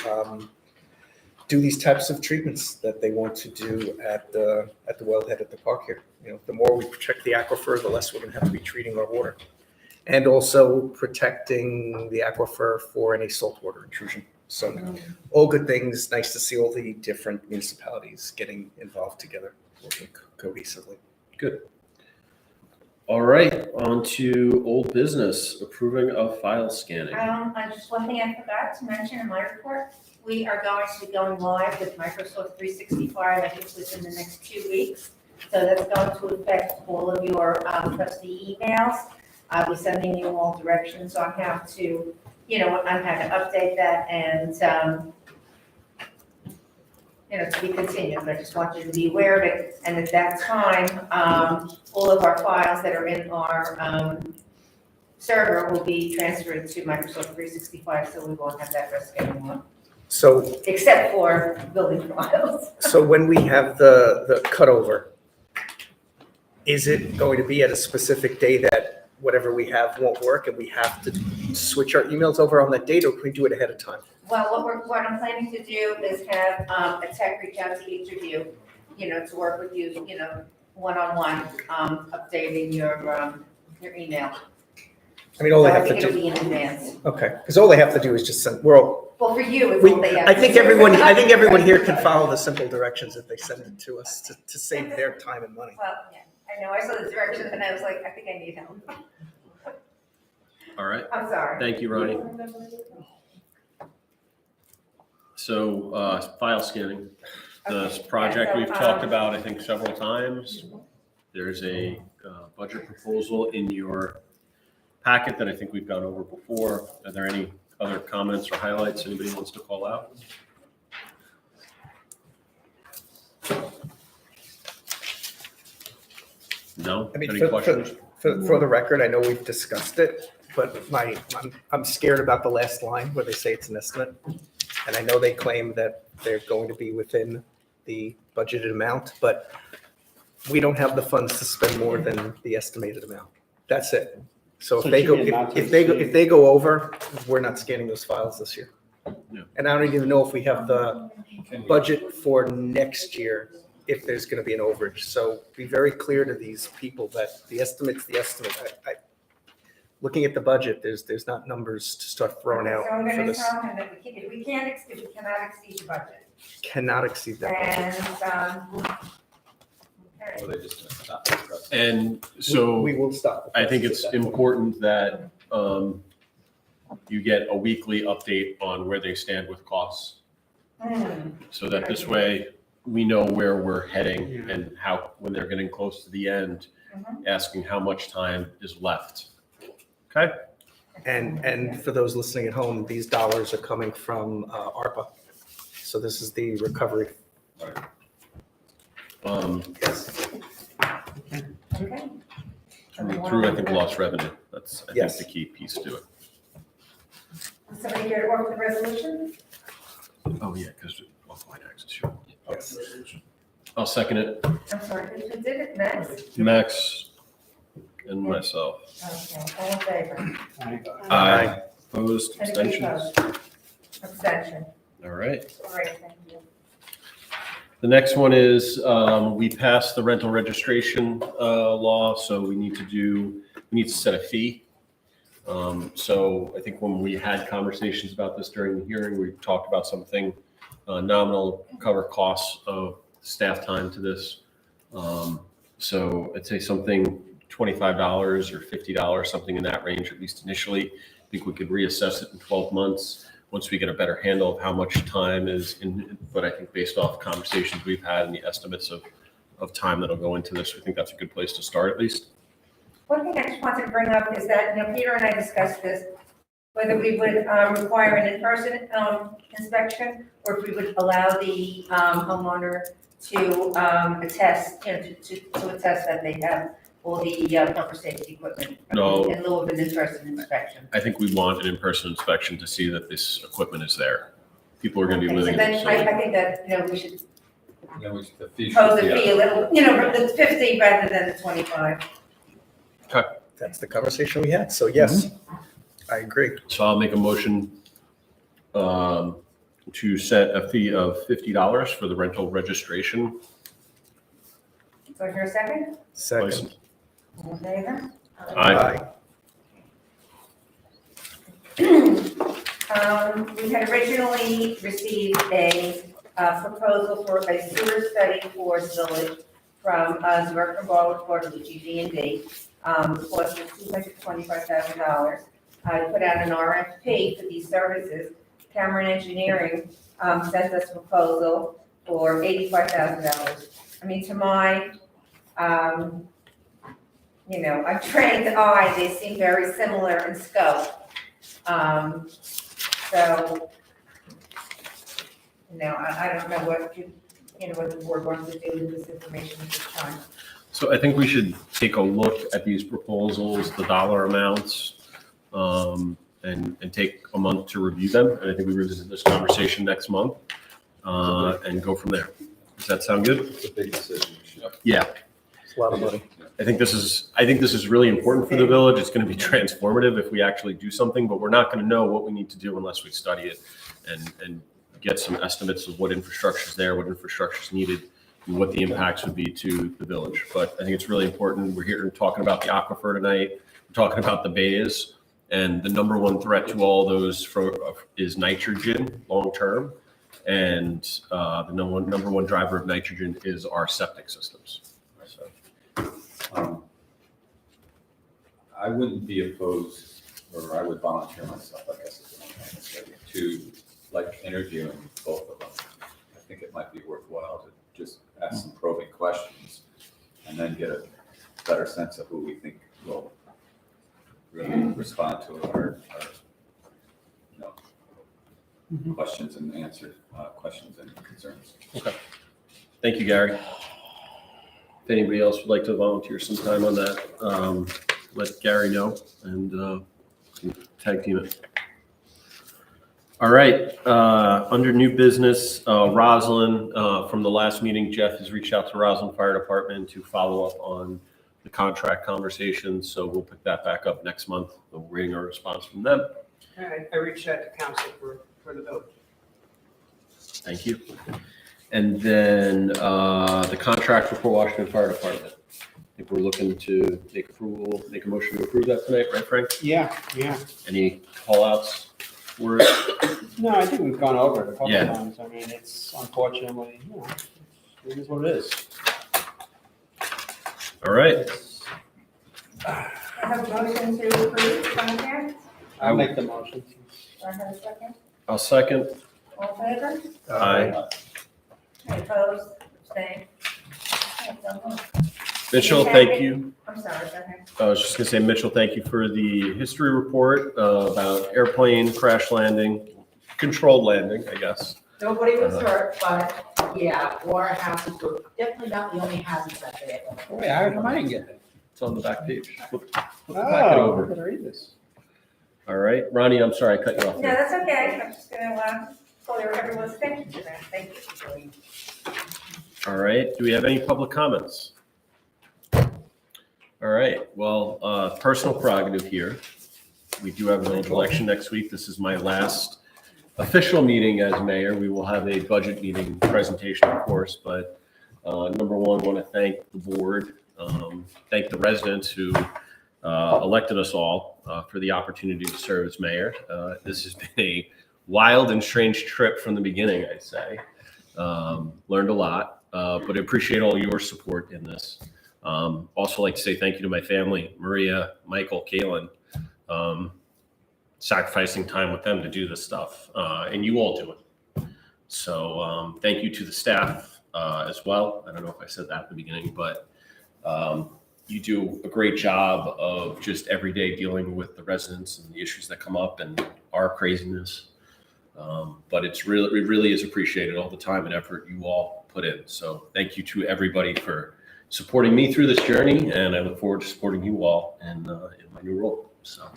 do these types of treatments that they want to do at the wellhead at the park here. The more we protect the aquifer, the less we're going to have to be treating our water, and also protecting the aquifer for any saltwater intrusion. So, all good things. Nice to see all the different municipalities getting involved together, working cohesively. Good. All right, on to old business, approving of file scanning. Just one thing I forgot to mention in my report, we are going to be going live with Microsoft 365, I think within the next 2 weeks. So that's going to affect all of your trustee emails. I'll be sending you all directions on how to, on how to update that and, to be continued. But I just want you to be aware of it. And at that time, all of our files that are in our server will be transferred to Microsoft 365, so we won't have that risk anymore. So, Except for building files. so when we have the cutover, is it going to be at a specific day that whatever we have won't work and we have to switch our emails over on that date, or can we do it ahead of time? Well, what I'm planning to do is have a tech reach out to each of you, to work with you, one-on-one, updating your email. I mean, all they So I have to think it'll do, be in advance. okay, because all they have to do is just send, we're all, Well, for you, it's all they have. I think everyone here can follow the simple directions if they send it to us to save their time and money. Well, yeah, I know, I saw the directions and I was like, I think I need help. All right, I'm sorry. thank you, Ronnie. So file scanning, this Okay, project so, we've talked about, I think, several times. There's a budget proposal in your packet that I think we've gone over before. Are there any other comments or highlights anybody wants to call out? No? I mean, Any for questions? the record, I know we've discussed it, but I'm scared about the last line where they say it's an estimate. And I know they claim that they're going to be within the budgeted amount, but we don't have the funds to spend more than the estimated amount. That's it. So if So it they should go, be a not to if they go, exceed. if they go over, we're not scanning those files this year. Yeah. And I don't even know if we have the budget for next year, if there's gonna be an overage. So be very clear to these people that the estimate's the estimate. Looking at the budget, there's not numbers to start throwing out So I'm for gonna this. tell him that we cannot exceed the budget. Cannot exceed that budget. And, okay. Or they just gonna stop the trust. And so We will stop. the I think process it's at that point. important that you get a weekly update on where they stand with costs, so that this way we know where we're heading and how, when they're getting close to the end, asking how much time is left. Okay? And for those listening at home, these dollars are coming from ARPA. So this is the recovery. Yes. Okay. Through, I think, lost revenue. That's, I think, Yes. the key piece to it. Somebody here to offer the resolution? Oh, yeah, because offline access. Sure. Yes. I'll second it. I'm sorry, who did it, Max? Max and myself. Okay, all in favor? Aye. Opposed, Anybody abstentions? opposed? Abstention. All right. All right, thank you. The next one is, we passed the rental registration law, so we need to set a fee. So I think when we had conversations about this during the hearing, we talked about something nominal, cover costs of staff time to this. So I'd say something $25 or $50, something in that range, at least initially. I think we could reassess it in 12 months, once we get a better handle of how much time is in, but I think based off conversations we've had and the estimates of time that'll go into this, we think that's a good place to start at least. One thing I just wanted to bring up is that, Peter and I discussed this, whether we would require an in-person inspection, or if we would allow the homeowner to attest, to attest that they have all the proper safety equipment. No. In lieu of an in-person inspection. I think we want an in-person inspection to see that this equipment is there. People are gonna be Okay, living so in then it. I think that, we should Then the fee should pose be a fee a little, the 50 rather than the 25. That's the conversation we had. So yes, I agree. So I'll make a motion to set a fee of $50 for the rental registration So is there a second? Second. license. All in favor? Aye. We had originally received a proposal for a sewer study for the village from Zwerk and Water, GD&D. The cost was $225,000. I put out an RFP for these services. Cameron Engineering sent us a proposal for $85,000. I mean, to my, untrained eye, they seem very similar in scope. So, I don't know what what the board wants to do with this information at this time. So I think we should take a look at these proposals, the dollar amounts, and take a month to review them. And I think we revisit this conversation next month, and go from there. Does that sound good? It's a big decision. Yeah. It's a lot of money. I think this is really important for the village. It's going to be transformative if we actually do something, but we're not going to know what we need to do unless we study it and get some estimates of what infrastructure is there, what infrastructure is needed, and what the impacts would be to the village. But I think it's really important. We're here talking about the aquifer tonight. We're talking about the bays, and the number one threat to all those is nitrogen long-term. And the number one driver of nitrogen is our septic systems. So. I wouldn't be opposed, or I would volunteer myself, I guess, is what I'm trying to say, to like interviewing both of them. I think it might be worthwhile to just ask some probing questions and then get a better sense of who we think will really respond to our questions and answer questions and concerns. Okay. Thank you, Gary. If anybody else would like to volunteer some time on that, let Gary know and tag team it. All right, under new business, Rosalind, from the last meeting, Jeff has reached out to Rosalind Fire Department to follow up on the contract conversations, so we'll pick that back up next month. We're waiting a response from them. I reached out to council for the village. Thank you. And then the contract for Port Washington Fire Department. I think we're looking to make a motion to approve that tonight, right, Frank? Yeah. Any call outs? No, I think we've gone over it a couple Yeah. of times. I mean, it's unfortunately, it is what it is. All right. I have a motion to approve the contract. I'll make the motion. Do I have a second? I'll second. All in favor? Aye. Any opposed? Abstained? Okay, so moved. Mitchell, thank you. I'm sorry, go ahead. I was just gonna say, Mitchell, thank you for the history report about airplane crash landing, controlled landing, I guess. Nobody was hurt, but yeah, water hazards were definitely not the only hazards that day. Wait, how come I didn't get that? It's on the back page. Flip the packet Oh, over. I gotta read this. All right, Ronnie, I'm sorry, I cut you off No, there. that's okay. I'm just gonna clear everyone's attention to that. Thank you. All right, do we have any public comments? All right, well, personal prerogative here. We do have an election next week. This is my last official meeting as mayor. We will have a budget meeting presentation, of course, but number one, want to thank the board, thank the residents who elected us all for the opportunity to serve as mayor. This has been a wild and strange trip from the beginning, I'd say. Learned a lot, but I appreciate all your support in this. Also like to say thank you to my family, Maria, Michael, Kaylin, sacrificing time with them to do this stuff, and you all do it. So thank you to the staff as well. I don't know if I said that at the beginning, but you do a great job of just every day dealing with the residents and the issues that come up and our craziness. But it really is appreciated, all the time and effort you all put in. So thank you to everybody for supporting me through this journey, and I look forward to supporting you all in my new role. So,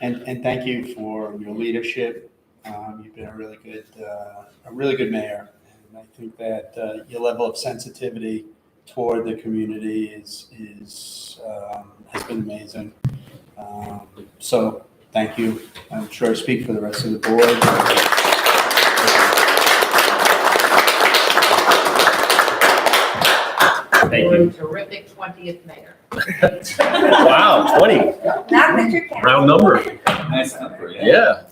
And thank you for your leadership. You've been a really good mayor. And I think that your level of sensitivity toward the community has been amazing. So thank you. I'm sure I speak for the rest of the board. thank You're you. a terrific 20th mayor. Wow, 20. Not that you're counting. Round number. Nice number, yeah.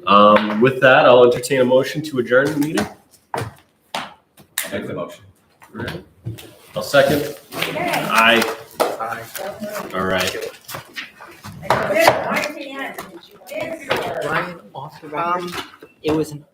Yeah. With that, I'll entertain a motion to adjourn the meeting. I'll make the motion. I'll second. Okay. Aye. All right. Good. 9 p.m. Ryan, it was an